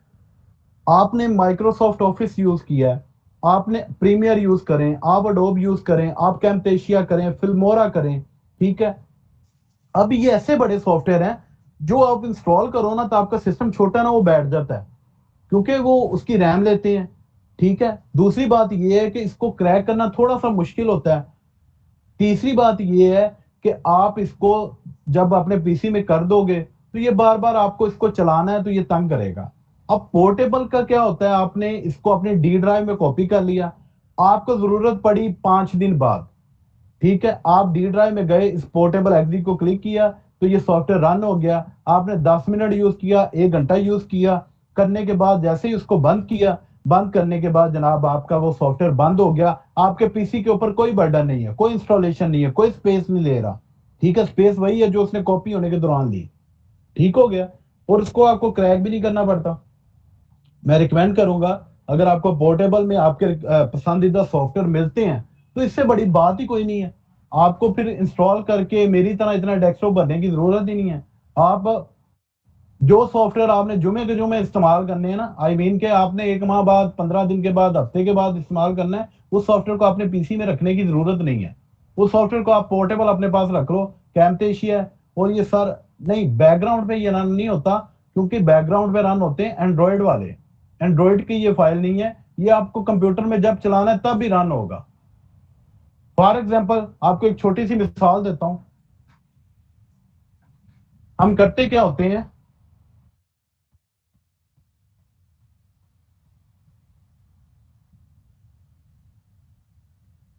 आपने माइक्रोसॉफ्ट ऑफिस यूज किया है, आपने प्रीमियर यूज करें, आप अडोब यूज करें, आप कैम्टेशिया करें, फिल्मोरा करें, ठीक है। अब ये ऐसे बड़े सॉफ्टवेयर हैं जो आप इंस्टॉल करो ना तो आपका सिस्टम छोटा ना वो बैठ जाता है, क्योंकि वो उसकी रैम लेते हैं, ठीक है। दूसरी बात ये है कि इसको क्रैक करना थोड़ा सा मुश्किल होता है। तीसरी बात ये है कि आप इसको जब अपने पीसी में कर दोगे तो ये बार बार आपको इसको चलाना है तो ये तंग करेगा। अब पोर्टेबल का क्या होता है, आपने इसको अपने डी ड्राइव में कॉपी कर लिया, आपको जरूरत पड़ी 5 दिन बाद, ठीक है, आप डी ड्राइव में गए, इस पोर्टेबल एक्सडी को क्लिक किया तो ये सॉफ्टवेयर रन हो गया। आपने 10 मिनट यूज किया, 1 घंटा यूज किया, करने के बाद जैसे ही उसको बंद किया, बंद करने के बाद जनाब आपका वो सॉफ्टवेयर बंद हो गया। आपके पीसी के ऊपर कोई बर्डन नहीं है, कोई इंस्टॉलेशन नहीं है, कोई स्पेस नहीं ले रहा, ठीक है। स्पेस वही है जो उसने कॉपी होने के दौरान ली, ठीक हो गया। और उसको आपको क्रैक भी नहीं करना पड़ता। मैं रिकमेंड करूंगा, अगर आपको पोर्टेबल में आपके पसंदीदा सॉफ्टवेयर मिलते हैं तो इससे बड़ी बात ही कोई नहीं है। आपको फिर इंस्टॉल करके मेरी तरह इतना डेस्कटॉप भरने की जरूरत ही नहीं है। आप जो सॉफ्टवेयर आपने जुमे के जुमे इस्तेमाल करने हैं ना, आई मीन के आपने 1 माह बाद, 15 दिन के बाद, हफ्ते के बाद इस्तेमाल करना है, उस सॉफ्टवेयर को अपने पीसी में रखने की जरूरत नहीं है। उस सॉफ्टवेयर को आप पोर्टेबल अपने पास रख लो, कैम्टेशिया और ये सर नहीं, बैकग्राउंड पे ये रन नहीं होता, क्योंकि बैकग्राउंड पे रन होते हैं एंड्रॉइड वाले। एंड्रॉइड की ये फाइल नहीं है, ये आपको कंप्यूटर में जब चलाना है तब भी रन होगा। फॉर एग्जाम्पल आपको एक छोटी सी मिसाल देता हूं। हम करते क्या होते हैं,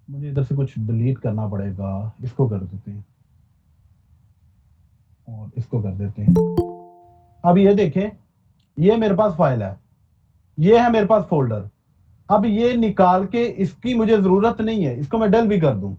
मुझे इधर से कुछ डिलीट करना पड़ेगा, इसको कर देते हैं और इसको कर देते हैं। अब ये देखें, ये मेरे पास फाइल है, ये है मेरे पास फोल्डर। अब ये निकाल के इसकी मुझे जरूरत नहीं है, इसको मैं डेल भी कर दूं,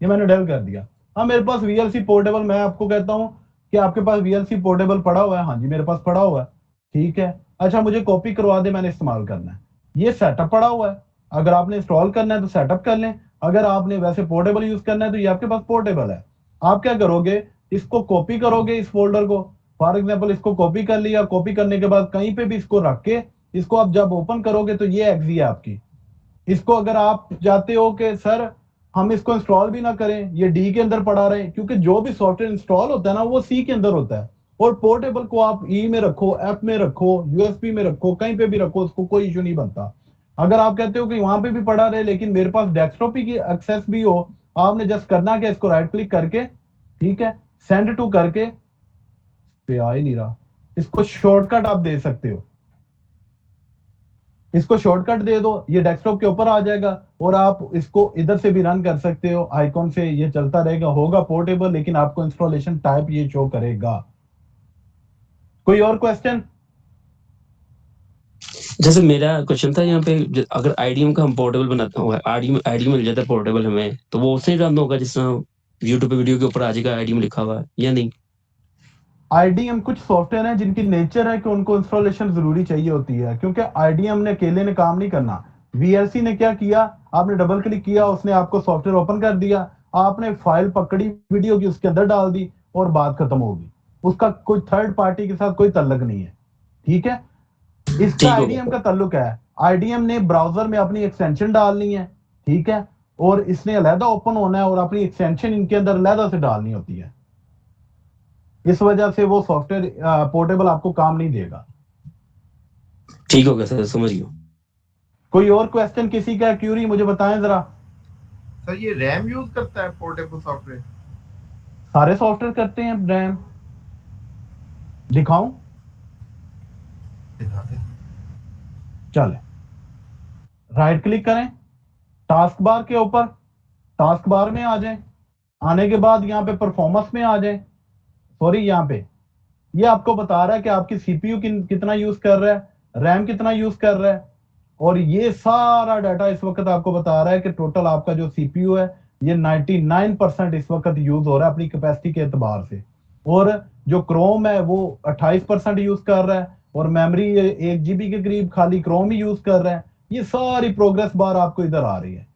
ये मैंने डेल कर दिया। हाँ, मेरे पास वीएलसी पोर्टेबल, मैं आपको कहता हूं कि आपके पास वीएलसी पोर्टेबल पड़ा हुआ है, हाँ जी मेरे पास पड़ा हुआ है, ठीक है। अच्छा मुझे कॉपी करवा दे, मैंने इस्तेमाल करना है। ये सेटअप पड़ा हुआ है, अगर आपने इंस्टॉल करना है तो सेटअप कर लें, अगर आपने वैसे पोर्टेबल यूज करना है तो ये आपके पास पोर्टेबल है। आप क्या करोगे, इसको कॉपी करोगे इस फोल्डर को, फॉर एग्जांपल इसको कॉपी कर लिया, कॉपी करने के बाद कहीं पे भी इसको रख के इसको आप जब ओपन करोगे तो ये एक्जी है आपकी। इसको अगर आप चाहते हो कि सर हम इसको इंस्टॉल भी ना करें, ये डी के अंदर पड़ा रहे, क्योंकि जो भी सॉफ्टवेयर इंस्टॉल होता है ना वो सी के अंदर होता है, और पोर्टेबल को आप ई में रखो, एफ में रखो, यूएसबी में रखो, कहीं पे भी रखो, उसको कोई इशू नहीं बनता। अगर आप कहते हो कि वहां पे भी पड़ा रहे लेकिन मेरे पास डेस्कटॉप की एक्सेस भी हो, आपने जस्ट करना क्या, इसको राइट क्लिक करके, ठीक है, सेंड टू करके, पे आ ही नहीं रहा, इसको शॉर्टकट आप दे सकते हो, इसको शॉर्टकट दे दो, ये डेस्कटॉप के ऊपर आ जाएगा और आप इसको इधर से भी रन कर सकते हो, आइकॉन से ये चलता रहेगा, होगा पोर्टेबल लेकिन आपको इंस्टॉलेशन टाइप ये शो करेगा। कोई और क्वेश्चन? जैसे मेरा क्वेश्चन था यहाँ पे, अगर आईडीएम का हम पोर्टेबल बनाते हो, आईडीएम मिल जाता है पोर्टेबल हमें, तो वो उससे रन होगा जिस तरह यूट्यूब पे वीडियो के ऊपर आ जाएगा आईडीएम लिखा हुआ है या नहीं? आईडीएम कुछ सॉफ्टवेयर हैं जिनकी नेचर है कि उनको इंस्टॉलेशन जरूरी चाहिए होती है, क्योंकि आईडीएम ने अकेले ने काम नहीं करना। वीएलसी ने क्या किया, आपने डबल क्लिक किया, उसने आपको सॉफ्टवेयर ओपन कर दिया, आपने फाइल पकड़ी वीडियो की, उसके अंदर डाल दी और बात खत्म होगी, उसका कोई थर्ड पार्टी के साथ कोई ताल्लुक नहीं है, ठीक है। इसका आईडीएम का ताल्लुक है, आईडीएम ने ब्राउजर में अपनी एक्सटेंशन डालनी है, ठीक है, और इसने अलहदा ओपन होना है और अपनी एक्सटेंशन इनके अंदर अलहदा से डालनी होती है, इस वजह से वो सॉफ्टवेयर पोर्टेबल आपको काम नहीं देगा। ठीक हो गया सर, समझ गया। कोई और क्वेश्चन किसी का, क्यूरी मुझे बताएं जरा। सर ये रैम यूज करता है पोर्टेबल सॉफ्टवेयर? सारे सॉफ्टवेयर करते हैं रैम। दिखाऊं? चले, राइट क्लिक करें, टास्क बार के ऊपर, टास्क बार में आ जाएं, आने के बाद यहाँ पे परफॉर्मेंस में आ जाएं, सॉरी यहाँ पे ये आपको बता रहा है कि आपकी सीपीयू कितना यूज कर रहा है, रैम कितना यूज कर रहा है, और ये सारा डाटा इस वक्त आपको बता रहा है कि टोटल आपका जो सीपीयू है ये 99% इस वक्त यूज हो रहा है अपनी कैपेसिटी के एतबार से, और जो क्रोम है वो 28% यूज कर रहा है, और मेमोरी 1 GB के करीब खाली क्रोम ही यूज कर रहा है। ये सारी प्रोग्रेस बार आपको इधर आ रही है,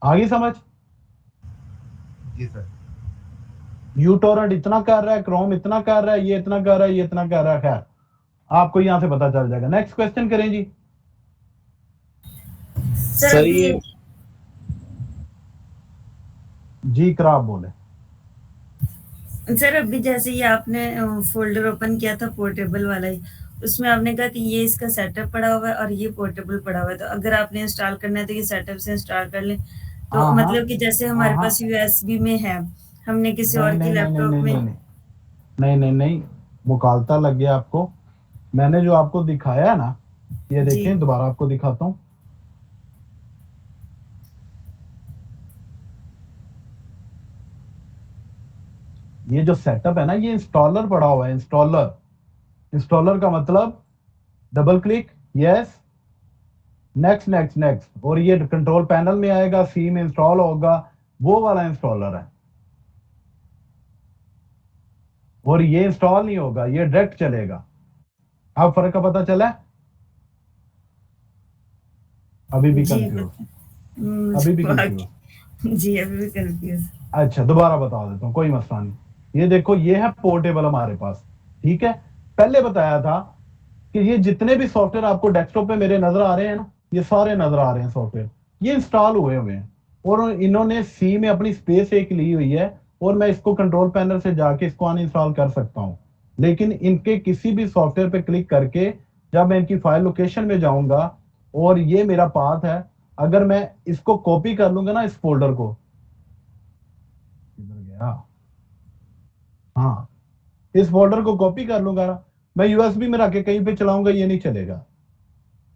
आगे समझ? जी सर। यूटोरेंट इतना कर रहा है, क्रोम इतना कर रहा है, ये इतना कर रहा है, ये इतना कर रहा है, खैर आपको यहां से पता चल जाएगा। नेक्स्ट क्वेश्चन करें जी। सर ये जी कराब बोले। सर अभी जैसे ये आपने फोल्डर ओपन किया था पोर्टेबल वाला ही, उसमें आपने कहा कि ये इसका सेटअप पड़ा हुआ है और ये पोर्टेबल पड़ा हुआ है, तो अगर आपने इंस्टॉल करना है तो ये सेटअप से इंस्टॉल कर लें, तो मतलब कि जैसे हमारे पास यूएसबी में है, हमने किसी और की लैपटॉप में नहीं मुकालता लग गया आपको। मैंने जो आपको दिखाया है ना, ये देखें, दोबारा आपको दिखाता हूँ। ये जो सेटअप है ना, ये इंस्टॉलर पड़ा हुआ है, इंस्टॉलर का मतलब double click, yes, next next next, और ये कंट्रोल पैनल में आएगा, सी में इंस्टॉल होगा, वो वाला इंस्टॉलर है, और ये इंस्टॉल नहीं होगा, ये डायरेक्ट चलेगा। अब फर्क का पता चला? अभी भी कंफ्यूज? अभी भी कंफ्यूज? जी अभी भी कंफ्यूज। अच्छा दोबारा बता देता हूँ, कोई मसला नहीं। ये देखो, ये है पोर्टेबल हमारे पास, ठीक है। पहले बताया था कि ये जितने भी सॉफ्टवेयर आपको डेस्कटॉप पे मेरे नजर आ रहे हैं ना, ये सारे नजर आ रहे हैं सॉफ्टवेयर, ये इंस्टॉल हुए हैं, और इन्होंने सी में अपनी स्पेस एक ली हुई है, और मैं इसको कंट्रोल पैनल से जाके इसको अनइंस्टॉल कर सकता हूँ, लेकिन इनके किसी भी सॉफ्टवेयर पे क्लिक करके जब मैं इनकी फाइल लोकेशन में जाऊंगा, और ये मेरा पाथ है, अगर मैं इसको कॉपी कर लूंगा ना, इस फोल्डर को, किधर गया, हाँ, इस फोल्डर को कॉपी कर लूंगा ना, मैं यूएसबी में रख के कहीं पे चलाऊंगा, ये नहीं चलेगा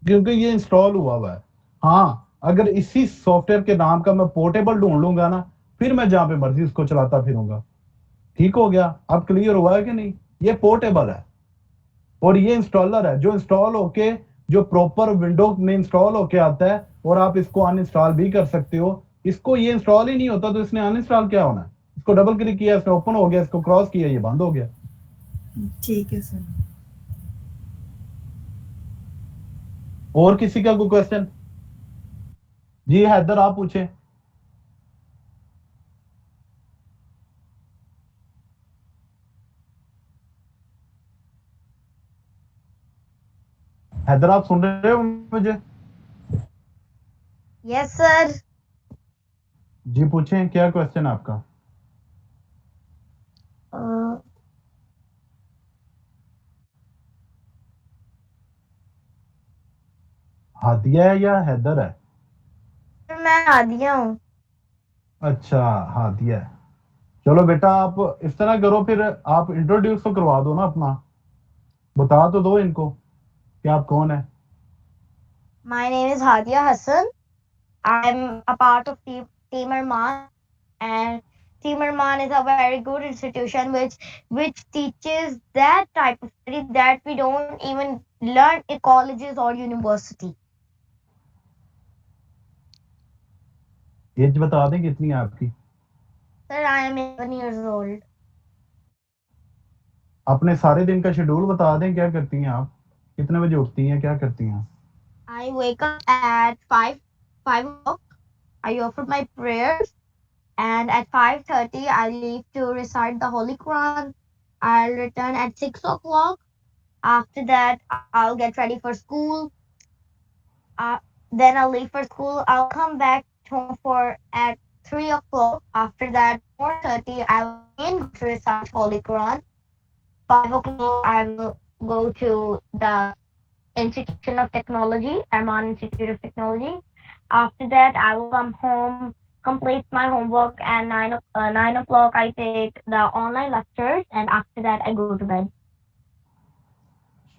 क्योंकि ये इंस्टॉल हुआ है। हाँ, अगर इसी सॉफ्टवेयर के नाम का मैं पोर्टेबल ढूंढ लूंगा ना, फिर मैं जहां पे मर्जी उसको चलाता फिरूंगा। ठीक हो गया? अब क्लियर हुआ है कि नहीं? ये पोर्टेबल है और ये इंस्टॉलर है जो इंस्टॉल होके, जो प्रॉपर विंडो में इंस्टॉल होके आता है, और आप इसको अनइंस्टॉल भी कर सकते हो। इसको ये इंस्टॉल ही नहीं होता तो इसने अनइंस्टॉल क्या होना है? इसको डबल क्लिक किया, इसने ओपन हो गया, इसको क्रॉस किया, ये बंद हो गया। ठीक है सर। और किसी का कोई क्वेश्चन? जी हैदर आप पूछे। हैदर आप सुन रहे हो मुझे? Yes sir. जी पूछें, क्या क्वेश्चन आपका? हादिया है या हैदर है? मैं हादिया हूँ। अच्छा हादिया है। चलो बेटा आप इस तरह करो, फिर आप इंट्रोड्यूस तो करवा दो ना अपना, बता तो दो इनको कि आप कौन है। My name is Hadia Hassan. I'm a part of Team Arman, and Team Arman is a very good institution which teaches that type of study that we don't even learn in colleges or university. Age बता दें कितनी है आपकी? Sir, I am 11 years old. अपने सारे दिन का schedule बता दें, क्या करती हैं आप, कितने बजे उठती हैं, क्या करती हैं? I wake up at 5 o'clock. I offer my prayers, and at 5:30 I leave to recite the Holy Quran. I'll return at 6 o'clock. After that, I'll get ready for school. Then I'll leave for school. I'll come back home for at 3 o'clock. After that, 4:30 I will again go to recite Holy Quran. 5 o'clock I will go to the Institution of Technology, Arman Institute of Technology. After that, I will come home, complete my homework, and 9 o'clock I take the online lectures, and after that I go to bed.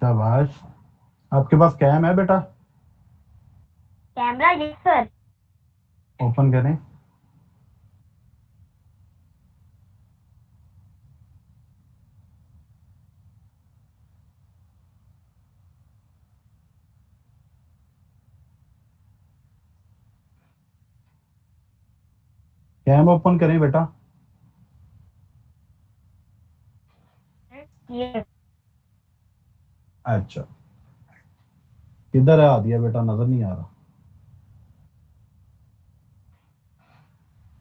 शाबाश। आपके पास cam है बेटा? Camera? Yes sir. Open करें। Cam open करें बेटा। Yes. अच्छा किधर है आदिया बेटा, नजर नहीं आ रहा।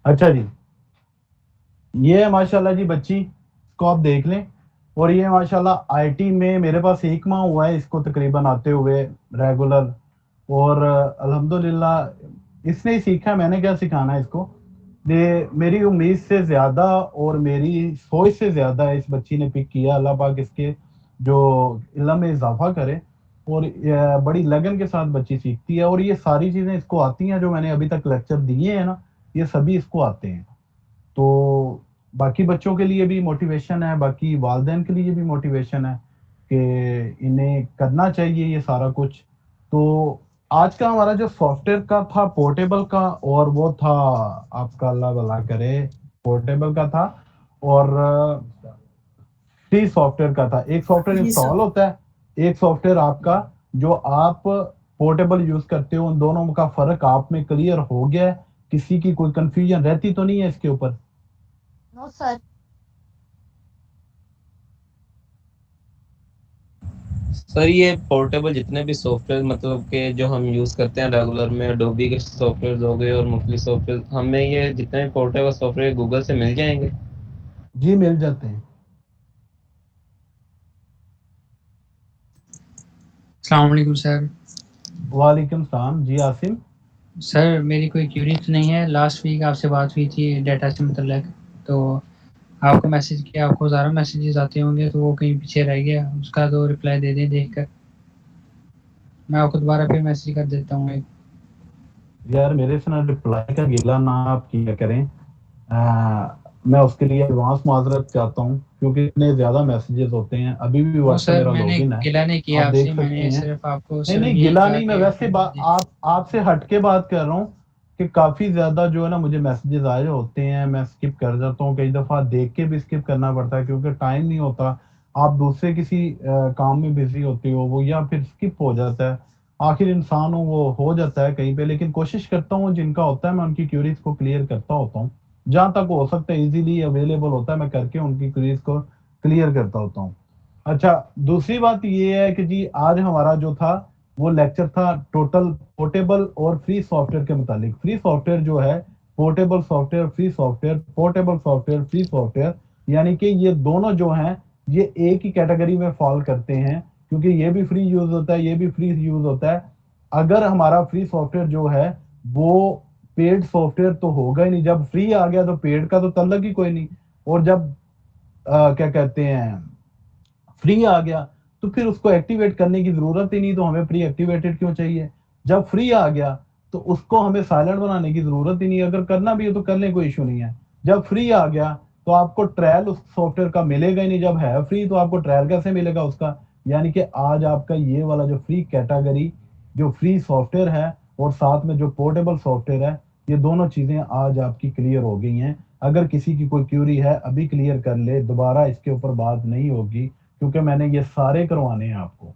अच्छा जी, ये है माशाल्लाह जी बच्ची, इसको आप देख लें। और ये माशाल्लाह आईटी में मेरे पास 1 माह हुआ है इसको तकरीबन आते हुए रेगुलर, और अल्हम्दुलिल्लाह इसने ही सीखा, मैंने क्या सिखाना है इसको। मेरी उम्मीद से ज़्यादा और मेरी सोच से ज़्यादा इस बच्ची ने पिक किया। अल्लाह पाक इसके जो इल्म में इजाफा करे, और बड़ी लगन के साथ बच्ची सीखती है, और ये सारी चीज़ें इसको आती हैं जो मैंने अभी तक लेक्चर दिए हैं ना, ये सभी इसको आते हैं। तो बाकी बच्चों के लिए भी मोटिवेशन है, बाकी वालिदैन के लिए भी मोटिवेशन है कि इन्हें करना चाहिए ये सारा कुछ। तो आज का हमारा जो सॉफ्टवेयर का था पोर्टेबल का, और वो था आपका अल्लाह भला करे पोर्टेबल का था, और फ्री सॉफ्टवेयर का था। एक सॉफ्टवेयर इंस्टॉल होता है, एक सॉफ्टवेयर आपका जो आप पोर्टेबल यूज करते हो। उन दोनों का फर्क आप में क्लियर हो गया है? किसी की कोई कंफ्यूजन रहती तो नहीं है इसके ऊपर? No sir. सर ये पोर्टेबल जितने भी सॉफ्टवेयर मतलब के जो हम यूज़ करते हैं रेगुलर में, एडोबी के सॉफ्टवेयर हो गए और मुख्तलिफ सॉफ्टवेयर, हमें ये जितने भी पोर्टेबल सॉफ्टवेयर गूगल से मिल जाएंगे? जी मिल जाते हैं। अस्सलाम वालेकुम सर। वालेकुम सलाम। जी आसिम। सर मेरी कोई क्यूरी तो नहीं है, लास्ट वीक आपसे बात हुई थी डाटा से मतलब, तो आपको मैसेज किया, आपको ज़्यादा मैसेजेस आते होंगे तो वो कहीं पीछे रह गया, उसका तो रिप्लाई दे दें देखकर। मैं आपको दोबारा फिर मैसेज कर देता हूँ एक। यार मेरे से ना रिप्लाई का गिला ना आप किया करें, मैं उसके लिए एडवांस माजरत चाहता हूँ, क्योंकि इतने ज्यादा मैसेजेस होते हैं। अभी भी व्हाट्सएप मेरा लॉगिन है, गिला नहीं किया आप आपसे, देख सकते मैंने हैं। सिर्फ आपको नहीं गिला नहीं, मैं वैसे आपसे हटके बात कर रहा हूँ कि काफी ज्यादा जो है ना मुझे मैसेजेस आए होते हैं, मैं स्किप कर जाता हूँ, कई दफा देख के भी स्किप करना पड़ता है क्योंकि टाइम नहीं होता। आप दूसरे किसी काम में बिजी होते हो, वो या फिर स्किप हो जाता है। आखिर इंसान हो जाता है कहीं पे, लेकिन कोशिश करता हूँ जिनका होता है मैं उनकी क्यूरीज को क्लियर करता होता हूँ, जहां तक हो सकता है इजीली अवेलेबल होता है मैं करके उनकी क्यूरीज को क्लियर करता होता हूँ। अच्छा दूसरी बात ये है कि जी आज हमारा जो था वो लेक्चर था टोटल पोर्टेबल और फ्री सॉफ्टवेयर के मुतालिक। फ्री सॉफ्टवेयर जो है, portable software, free software, portable software, free software, यानी कि ये दोनों जो हैं ये एक ही कैटेगरी में फॉल करते हैं, क्योंकि ये भी फ्री यूज होता है, ये भी फ्री यूज होता है। अगर हमारा फ्री सॉफ्टवेयर जो है वो पेड सॉफ्टवेयर तो होगा ही नहीं, जब फ्री आ गया तो पेड का तो तल्लक ही कोई नहीं, और जब क्या कहते हैं फ्री आ गया तो फिर उसको एक्टिवेट करने की जरूरत ही नहीं, तो हमें प्री एक्टिवेटेड क्यों चाहिए। जब फ्री आ गया तो उसको हमें साइलेंट बनाने की जरूरत ही नहीं, अगर करना भी हो तो कर लें, कोई इशू नहीं है। जब फ्री आ गया तो आपको ट्रायल उस सॉफ्टवेयर का मिलेगा ही नहीं, जब है फ्री तो आपको ट्रायल कैसे मिलेगा उसका। यानी कि आज आपका ये वाला जो फ्री कैटेगरी, जो फ्री सॉफ्टवेयर है और साथ में जो पोर्टेबल सॉफ्टवेयर है, ये दोनों चीजें आज आपकी क्लियर हो गई हैं। अगर किसी की कोई क्यूरी है अभी क्लियर कर ले, दोबारा इसके ऊपर बात नहीं होगी, क्योंकि मैंने ये सारे करवाने हैं आपको।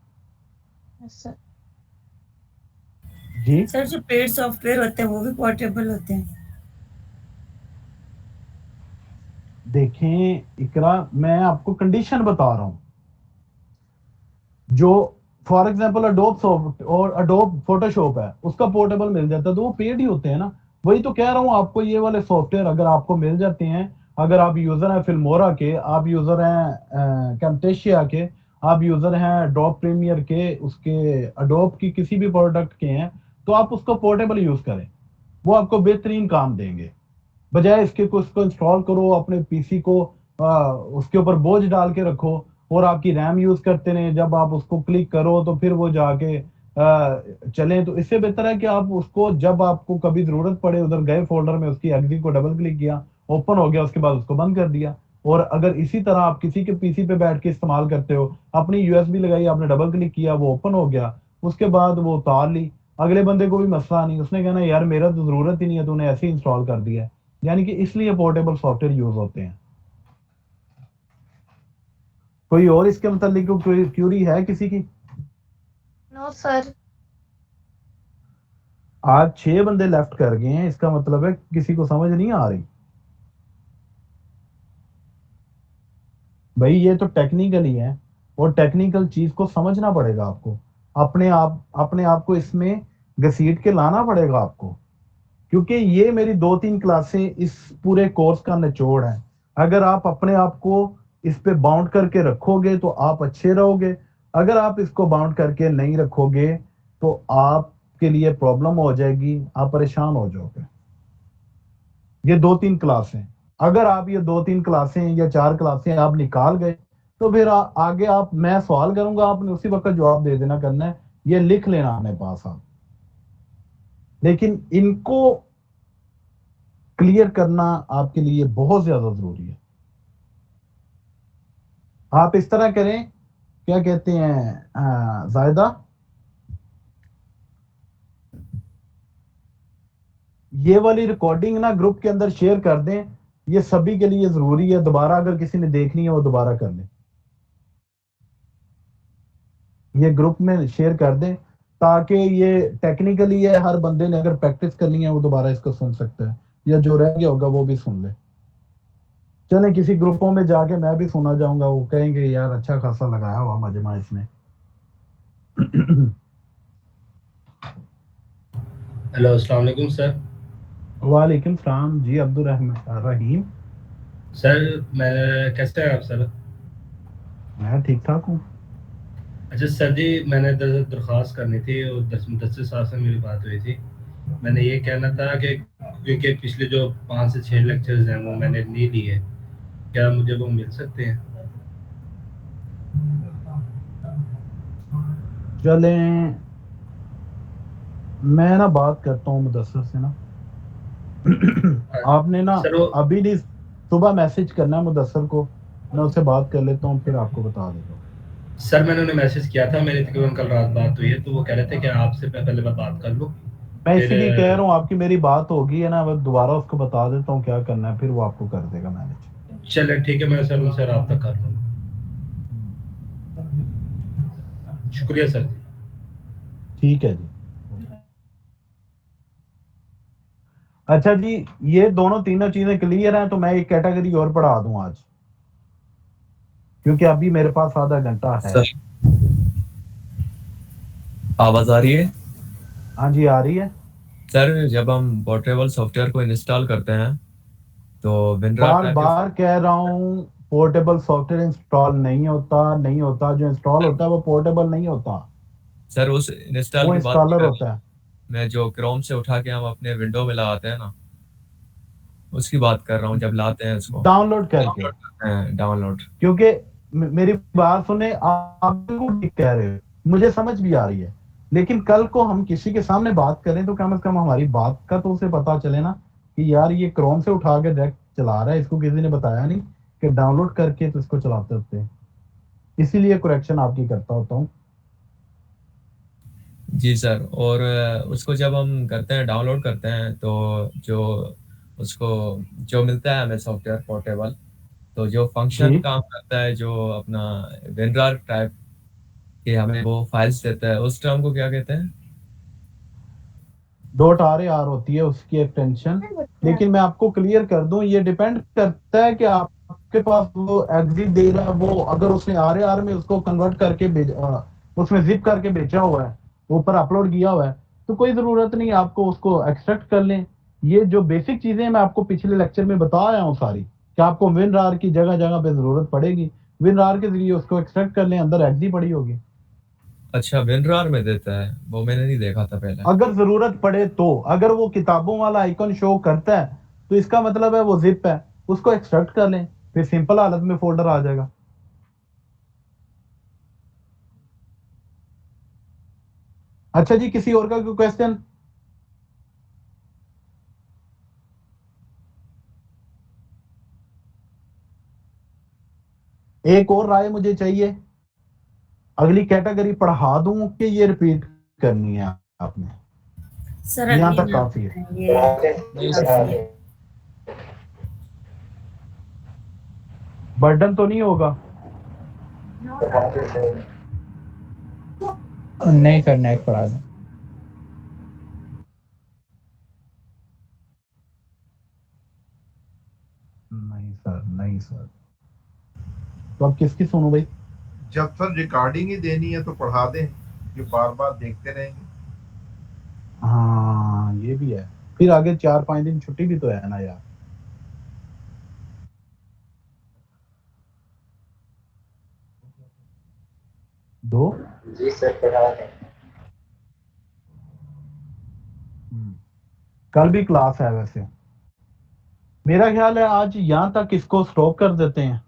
जी सर, जो पेड सॉफ्टवेयर होते हैं वो भी पोर्टेबल होते हैं? देखें इकरा, मैं आपको कंडीशन बता रहा हूं। जो फॉर एग्जांपल अडोब सॉफ्ट और अडोब फोटोशॉप है, उसका पोर्टेबल मिल जाता है तो वो पेड ही होते हैं ना। वही तो कह रहा हूं आपको, ये वाले सॉफ्टवेयर अगर आपको मिल जाते हैं, अगर आप यूजर हैं फिल्मोरा के, आप यूजर हैं कैम्टेशिया के, आप यूजर हैं अडोब प्रीमियर के, उसके अडोब की किसी भी प्रोडक्ट के हैं, तो आप उसको पोर्टेबल यूज करें, वो आपको बेहतरीन काम देंगे। बजाय इसके को उसको इंस्टॉल करो अपने पीसी को, उसके ऊपर बोझ डाल के रखो और आपकी रैम यूज करते रहे, जब आप उसको क्लिक करो तो फिर वो जाके चलें। तो इससे बेहतर है कि आप उसको जब आपको कभी जरूरत पड़े, उधर गए फोल्डर में, उसकी एग्जिट को डबल क्लिक किया, ओपन हो गया, उसके बाद उसको बंद कर दिया। और अगर इसी तरह आप किसी के पीसी पे बैठ के इस्तेमाल करते हो, अपनी यूएसबी लगाई, आपने डबल क्लिक किया, वो ओपन हो गया, उसके बाद वो उतार ली, अगले बंदे को भी मसला नहीं, उसने कहना यार मेरा तो जरूरत ही नहीं है, तूने ऐसे ही इंस्टॉल कर दिया है। यानी कि इसलिए पोर्टेबल सॉफ्टवेयर यूज होते हैं। कोई और इसके मतलब कोई क्यूरी है किसी की? No sir. आज 6 बंदे लेफ्ट कर गए हैं, इसका मतलब है किसी को समझ नहीं आ रही। भाई ये तो टेक्निकल ही है, और टेक्निकल चीज को समझना पड़ेगा आपको, अपने आप को इसमें घसीट के लाना पड़ेगा आपको, क्योंकि ये मेरी 2-3 क्लासें इस पूरे कोर्स का निचोड़ है। अगर आप अपने आप को इस पे बाउंड करके रखोगे तो आप अच्छे रहोगे, अगर आप इसको बाउंड करके नहीं रखोगे तो आपके लिए प्रॉब्लम हो जाएगी, आप परेशान हो जाओगे। ये 2-3 क्लासें, अगर आप ये 2-3 क्लासें या 4 क्लासें आप निकाल गए तो फिर आगे आप, मैं सवाल करूंगा, आपने उसी वक्त जवाब दे देना करना है, ये लिख लेना अपने पास आप। लेकिन इनको क्लियर करना आपके लिए बहुत ज्यादा जरूरी है। आप इस तरह करें, क्या कहते हैं जायदा, ये वाली रिकॉर्डिंग ना ग्रुप के अंदर शेयर कर दें, ये सभी के लिए जरूरी है। दोबारा अगर किसी ने देखनी है वो दोबारा कर ले, ये ग्रुप में शेयर कर दें, ताकि ये टेक्निकली है, हर बंदे ने अगर प्रैक्टिस करनी है वो दोबारा इसको सुन सकता है, या जो रह गया होगा वो भी सुन ले। चले किसी ग्रुपों में जाके मैं भी सुना जाऊंगा, वो कहेंगे यार अच्छा खासा लगाया हुआ मजमा इसने। हेलो, अस्सलाम वालेकुम सर। वालेकुम सलाम जी, अब्दुल रहीम सर। मैं कैसे हैं आप सर? मैं ठीक ठाक हूँ। अच्छा सर जी, मैंने दरख्वास्त करनी थी और मुदस्सिर साहब से मेरी बात हुई थी। मैंने ये कहना था कि क्योंकि पिछले जो 5 से 6 लेक्चर्स हैं वो मैंने नहीं लिए, क्या मुझे वो मिल सकते हैं? चलें, मैं ना बात करता हूँ मुदस्सिर से ना। आपने ना अभी नहीं, सुबह मैसेज करना है मुदस्सिर को, मैं उससे बात कर लेता हूँ, फिर आपको बता देता हूँ। सर मैंने उन्हें मैसेज किया था, मेरी तकरीबन कल रात बात हुई है, तो वो कह रहे थे कि आपसे पहले मैं बात कर लूँ। मैं इसीलिए कह रहा हूँ, आपकी मेरी बात होगी है ना, मैं दोबारा उसको बता देता हूँ क्या करना है, फिर वो आपको कर देगा मैनेज। चले ठीक है, मैं सर उनसे राब्ता कर लूँगा। शुक्रिया सर। ठीक है जी। अच्छा जी, ये दोनों तीनों चीजें क्लियर हैं, तो मैं एक कैटेगरी और पढ़ा दूं आज, क्योंकि अभी मेरे पास आधा घंटा है। आवाज आ रही है? हाँ जी आ रही है। सर जब हम पोर्टेबल सॉफ्टवेयर को इंस्टॉल करते हैं तो विनरार बार टाइप बार कह रहा हूँ पोर्टेबल सॉफ्टवेयर इंस्टॉल नहीं होता, जो इंस्टॉल होता है वो पोर्टेबल नहीं होता, सर उस इंस्टॉल वो की बात नहीं इंस्टॉलर कर होता है। मैं जो क्रोम से उठा के हम अपने विंडो में लगाते हैं ना, उसकी बात कर रहा हूँ जब लाते हैं उसको डाउनलोड करके। डाउनलोड। क्योंकि मेरी बात सुने, आप बिल्कुल ठीक कह रहे हो, मुझे समझ भी आ रही है, लेकिन कल को हम किसी के सामने बात करें तो कम से कम हमारी बात का तो उसे पता चले ना कि यार ये क्रोम से उठा के डायरेक्ट चला रहा है, इसको किसी ने बताया नहीं कि डाउनलोड करके तो इसको चलाते होते हैं। इसीलिए करेक्शन आपकी करता होता हूँ। जी सर, और उसको जब हम करते हैं डाउनलोड करते हैं तो जो उसको जो मिलता है हमें सॉफ्टवेयर पोर्टेबल, तो जो फंक्शन जी। काम करता है, जो अपना विनरार टाइप के हमें वो फाइल्स देता है, उस टर्म को क्या कहते हैं? .rar होती है उसकी एक्सटेंशन। लेकिन मैं आपको क्लियर कर दूं, ये डिपेंड करता है कि आपके पास वो एग्जिट दे रहा है, वो अगर उसने RAR में उसको कन्वर्ट करके उसमें जिप करके बेचा हुआ है, ऊपर अपलोड किया हुआ है, तो कोई जरूरत नहीं आपको उसको एक्सट्रैक्ट कर लें। ये जो बेसिक चीजें मैं आपको पिछले लेक्चर में बता आया हूँ सारी, कि आपको WinRAR की जगह जगह पे जरूरत पड़ेगी, WinRAR के जरिए उसको एक्सट्रैक्ट कर लें, अंदर एग्जी पड़ी होगी। अच्छा, विनरार में देता है, वो मैंने नहीं देखा था पहले। अगर जरूरत पड़े तो, अगर वो किताबों वाला आइकन शो करता है तो इसका मतलब है वो जिप है, उसको एक्सट्रैक्ट कर लें, फिर सिंपल हालत में फोल्डर आ जाएगा। अच्छा जी, किसी और का कोई क्वेश्चन? एक और राय मुझे चाहिए, अगली कैटेगरी पढ़ा दूं कि ये रिपीट करनी है आपने? सर यहाँ अगली तक काफी है। ये बर्डन तो नहीं होगा? नहीं सर, नेक्स्ट पढ़ा दें। नहीं सर, तो अब किसकी सुनूं भाई? जब सर रिकॉर्डिंग ही देनी है तो पढ़ा दें, कि बार बार देखते रहेंगे। हाँ ये भी है, फिर आगे 4-5 दिन छुट्टी भी तो है ना यार। दो जी सर, पढ़ा दें। कल भी क्लास है वैसे, मेरा ख्याल है आज यहाँ तक इसको स्टॉप कर देते हैं,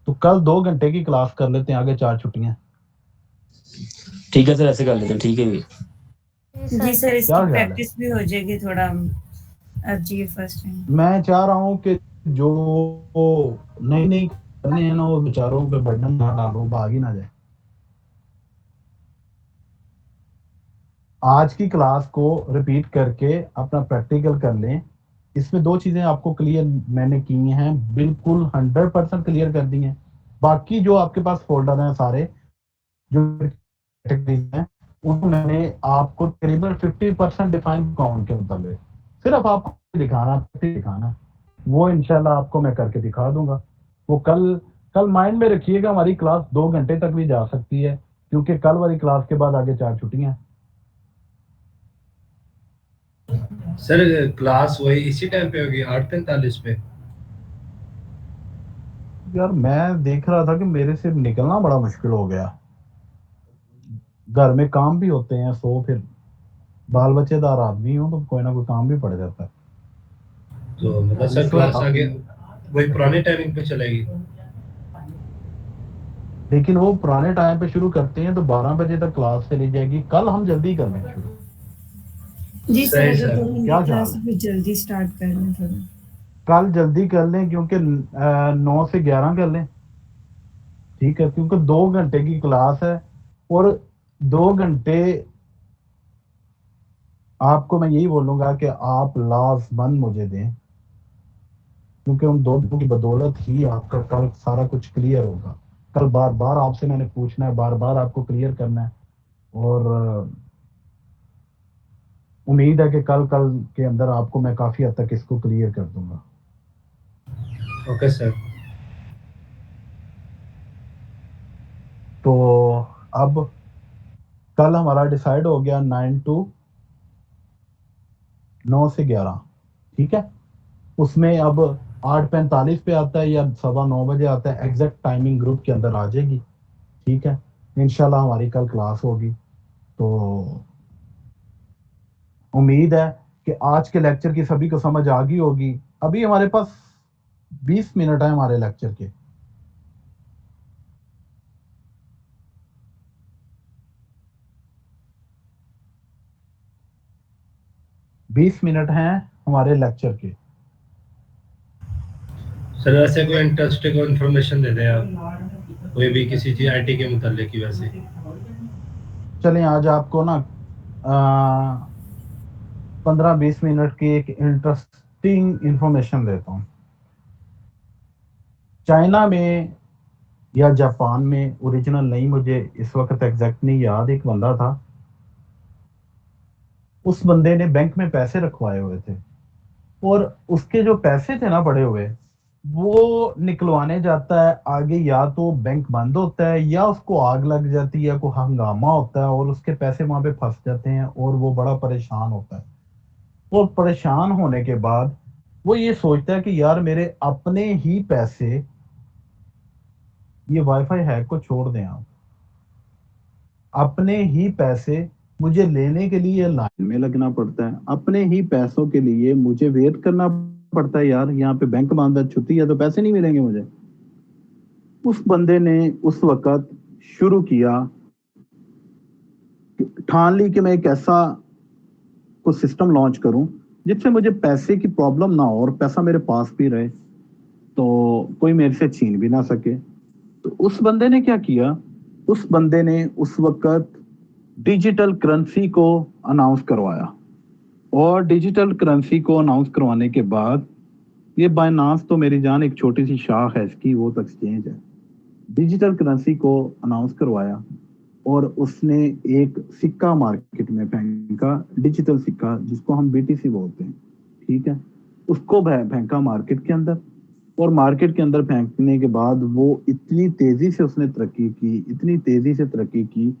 तो कल 2 घंटे की क्लास कर लेते हैं, आगे 4 छुट्टियां। ठीक है सर, ऐसे कर लेते हैं, ठीक है भी। जी सर, इसकी क्या ख्याल है? प्रैक्टिस भी हो जाएगी थोड़ा। अब जी फर्स्ट टाइम मैं चाह रहा हूँ कि जो नहीं करने हैं ना, वो बेचारों पे बर्डन ना डालो, भाग ही ना जाए। आज की क्लास को रिपीट करके अपना प्रैक्टिकल कर लें। इसमें 2 चीजें आपको क्लियर मैंने की हैं, बिल्कुल 100% क्लियर कर दी हैं। बाकी जो आपके पास फोल्डर हैं सारे जो कैटेगरीज हैं, उनको मैंने आपको तकरीबन 50% डिफाइन काउंट के मुताबिक सिर्फ आपको दिखाना, वो इंशाल्लाह आपको मैं करके दिखा दूंगा। वो कल माइंड में रखिएगा, हमारी क्लास 2 घंटे तक भी जा सकती है, क्योंकि कल वाली क्लास के बाद आगे 4 छुट्टियां। सर क्लास वही इसी टाइम पे होगी 8:45 पे? यार मैं देख रहा था कि मेरे से निकलना बड़ा मुश्किल हो गया, घर में काम भी होते हैं, सो फिर बाल बच्चेदार आदमी हूँ तो कोई ना कोई काम भी पड़ जाता है। तो मतलब सर क्लास आगे वही पुराने टाइमिंग पे चलेगी? लेकिन वो पुराने टाइम पे शुरू करते हैं तो 12 बजे तक क्लास चली जाएगी। कल हम जल्दी कर लेंगे शुरू। जी सर, सही अगर सर। करेंगे क्या क्लास ख्याल है? भी जल्दी स्टार्ट कर लें थोड़ा। कल जल्दी कर लें, क्योंकि 9 से 11 कर लें, ठीक है, क्योंकि 2 घंटे की क्लास है और 2 घंटे आपको मैं यही बोलूंगा कि आप लाजमन मुझे दें, क्योंकि उन 2 घंटों की बदौलत ही आपका कल सारा कुछ क्लियर होगा। कल बार बार आपसे मैंने पूछना है, बार बार आपको क्लियर करना है, और उम्मीद है कि कल के अंदर आपको मैं काफी हद तक इसको क्लियर कर दूंगा। Okay sir. तो अब कल हमारा डिसाइड हो गया 9 से 11, ठीक है। उसमें अब 8:45 पे आता है या 9:15 बजे आता है, एग्जैक्ट टाइमिंग ग्रुप के अंदर आ जाएगी, ठीक है। इंशाल्लाह हमारी कल क्लास होगी। तो उम्मीद है कि आज के लेक्चर की सभी को समझ आ गई होगी। अभी हमारे पास 20 मिनट है हमारे लेक्चर के। बीस मिनट हैं हमारे लेक्चर के। सर ऐसे कोई इंटरेस्टिंग इन्फॉर्मेशन दे दें आप, कोई भी किसी चीज आईटी के मुताल्लिक की। वैसे चलें आज आपको ना 15-20 मिनट की एक इंटरेस्टिंग इंफॉर्मेशन देता हूँ। चाइना में या जापान में, ओरिजिनल नहीं मुझे इस वक्त एग्जैक्ट नहीं याद, एक बंदा था, उस बंदे ने बैंक में पैसे रखवाए हुए थे और उसके जो पैसे थे ना पड़े हुए, वो निकलवाने जाता है आगे, या तो बैंक बंद होता है या उसको आग लग जाती है या कोई हंगामा होता है और उसके पैसे वहां पे फंस जाते हैं और वो बड़ा परेशान होता है। और परेशान होने के बाद वो ये सोचता है कि यार मेरे अपने ही पैसे, ये वाईफाई हैक को छोड़ दें आप, अपने ही पैसे मुझे लेने के लिए लाइन में लगना पड़ता है, अपने ही पैसों के लिए मुझे वेट करना पड़ता है। यार यहाँ पे बैंक बंद है, छुट्टी है, तो पैसे नहीं मिलेंगे मुझे। उस बंदे ने उस वक्त शुरू किया, ठान ली कि मैं एक ऐसा कुछ सिस्टम लॉन्च करूं जिससे मुझे पैसे की प्रॉब्लम ना हो और पैसा मेरे पास भी रहे, तो कोई मेरे से छीन भी ना सके। तो उस बंदे ने क्या किया, उस बंदे ने उस वक्त डिजिटल करेंसी को अनाउंस करवाया। और डिजिटल करेंसी को अनाउंस करवाने के बाद, ये बाइनांस तो मेरी जान एक छोटी सी शाख है इसकी, वो तो एक्सचेंज है, डिजिटल करेंसी को अनाउंस करवाया और उसने एक सिक्का मार्केट में फेंका, डिजिटल सिक्का जिसको हम बीटीसी बोलते हैं, ठीक है। उसको फेंका मार्केट के अंदर, और मार्केट के अंदर फेंकने के बाद वो इतनी तेजी से उसने तरक्की की, इतनी तेजी से तरक्की की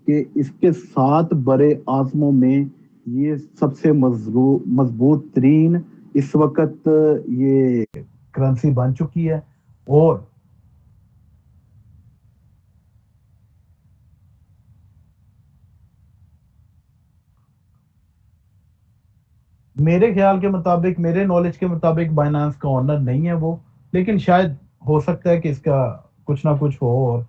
कि इसके 7 बड़े आज़मों में ये सबसे मजबूत तरीन इस वक्त ये करेंसी बन चुकी है। और मेरे ख्याल के मुताबिक, मेरे नॉलेज के मुताबिक बाइनांस का ओनर नहीं है वो, लेकिन शायद हो सकता है कि इसका कुछ ना कुछ हो। और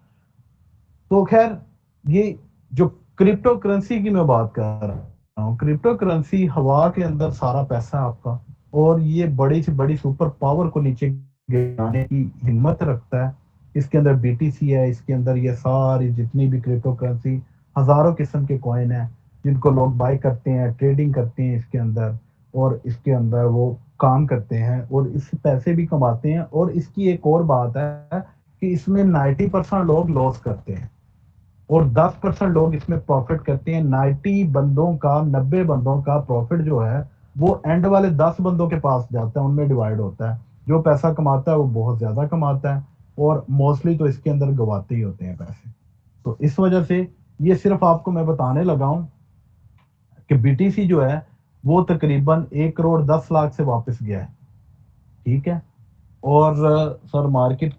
तो खैर, ये जो क्रिप्टो करेंसी की मैं बात कर रहा हूँ, क्रिप्टो करेंसी हवा के अंदर सारा पैसा है आपका, और ये बड़ी से बड़ी सुपर पावर को नीचे गिराने की हिम्मत रखता है। इसके अंदर बीटीसी है, इसके अंदर ये सारी जितनी भी क्रिप्टो करेंसी, हजारों किस्म के कॉइन है जिनको लोग बाय करते हैं, ट्रेडिंग करते हैं इसके अंदर, और इसके अंदर वो काम करते हैं और इससे पैसे भी कमाते हैं। और इसकी एक और बात है कि इसमें 90% लोग लॉस करते हैं और 10% लोग इसमें प्रॉफिट करते हैं। 90 बंदों का, 90 बंदों का प्रॉफिट जो है वो एंड वाले 10 बंदों के पास जाता है, उनमें डिवाइड होता है। जो पैसा कमाता है वो बहुत ज्यादा कमाता है और मोस्टली तो इसके अंदर गवाते ही होते हैं पैसे। तो इस वजह से ये सिर्फ आपको मैं बताने लगा हूं कि बीटीसी जो है वो तकरीबन 1,10,00,000 से वापस गया है, ठीक है। और सर मार्केट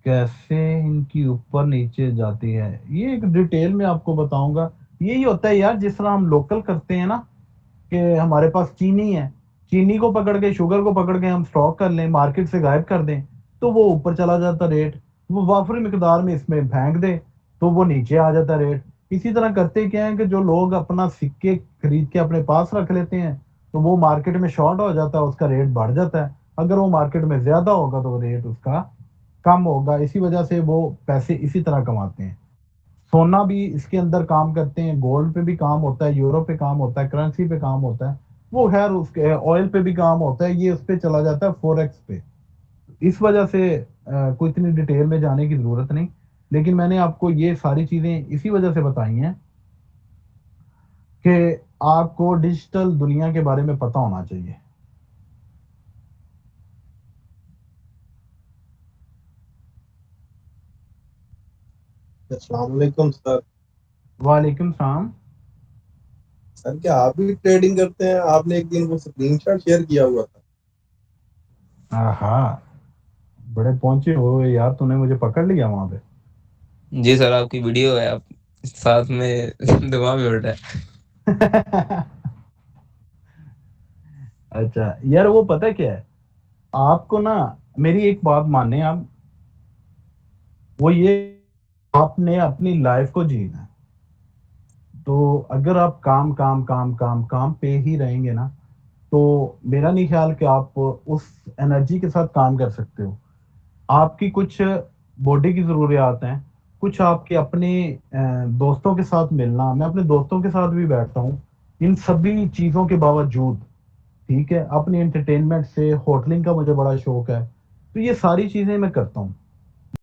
कैसे इनकी ऊपर नीचे जाती है, ये एक डिटेल में आपको बताऊंगा। यही होता है यार, जिस तरह हम लोकल करते हैं ना, कि हमारे पास चीनी है, चीनी को पकड़ के, शुगर को पकड़ के हम स्टॉक कर लें, मार्केट से गायब कर दें, तो वो ऊपर चला जाता रेट। वो वाफरी मिकदार में इसमें फेंक दे तो वो नीचे आ जाता रेट। इसी तरह करते क्या है कि जो लोग अपना सिक्के खरीद के अपने पास रख लेते हैं, तो वो मार्केट में शॉर्ट हो जाता है, उसका रेट बढ़ जाता है। अगर वो मार्केट में ज्यादा होगा तो रेट उसका कम होगा। इसी वजह से वो पैसे इसी तरह कमाते हैं। सोना भी इसके अंदर काम करते हैं, गोल्ड पे भी काम होता है, यूरो पे काम होता है, करेंसी पे काम होता है, वो खैर उसके ऑयल पे भी काम होता है, ये उस पे चला जाता है फॉरेक्स पे। इस वजह से कोई इतनी डिटेल में जाने की जरूरत नहीं, लेकिन मैंने आपको ये सारी चीजें इसी वजह से बताई हैं कि आपको डिजिटल दुनिया के बारे में पता होना चाहिए। अस्सलाम वालेकुम सर। वालेकुम सलाम। सर क्या आप भी ट्रेडिंग करते हैं? आपने एक दिन वो स्क्रीनशॉट शेयर किया हुआ था। हाँ, बड़े पहुंचे हो यार, तूने मुझे पकड़ लिया वहां पे। जी सर, आपकी वीडियो है, आप साथ में दुआ भी उड़ रहा है। अच्छा यार, वो पता क्या है, आपको ना मेरी एक बात माने आप, वो ये आपने अपनी लाइफ को जीना है। तो अगर आप काम काम काम काम काम पे ही रहेंगे ना, तो मेरा नहीं ख्याल कि आप उस एनर्जी के साथ काम कर सकते हो। आपकी कुछ बॉडी की ज़रूरियात हैं, कुछ आपके अपने दोस्तों के साथ मिलना, मैं अपने दोस्तों के साथ भी बैठता हूँ। इन सभी चीज़ों के बावजूद, ठीक है, अपनी एंटरटेनमेंट से होटलिंग का मुझे बड़ा शौक है, तो ये सारी चीज़ें मैं करता हूँ।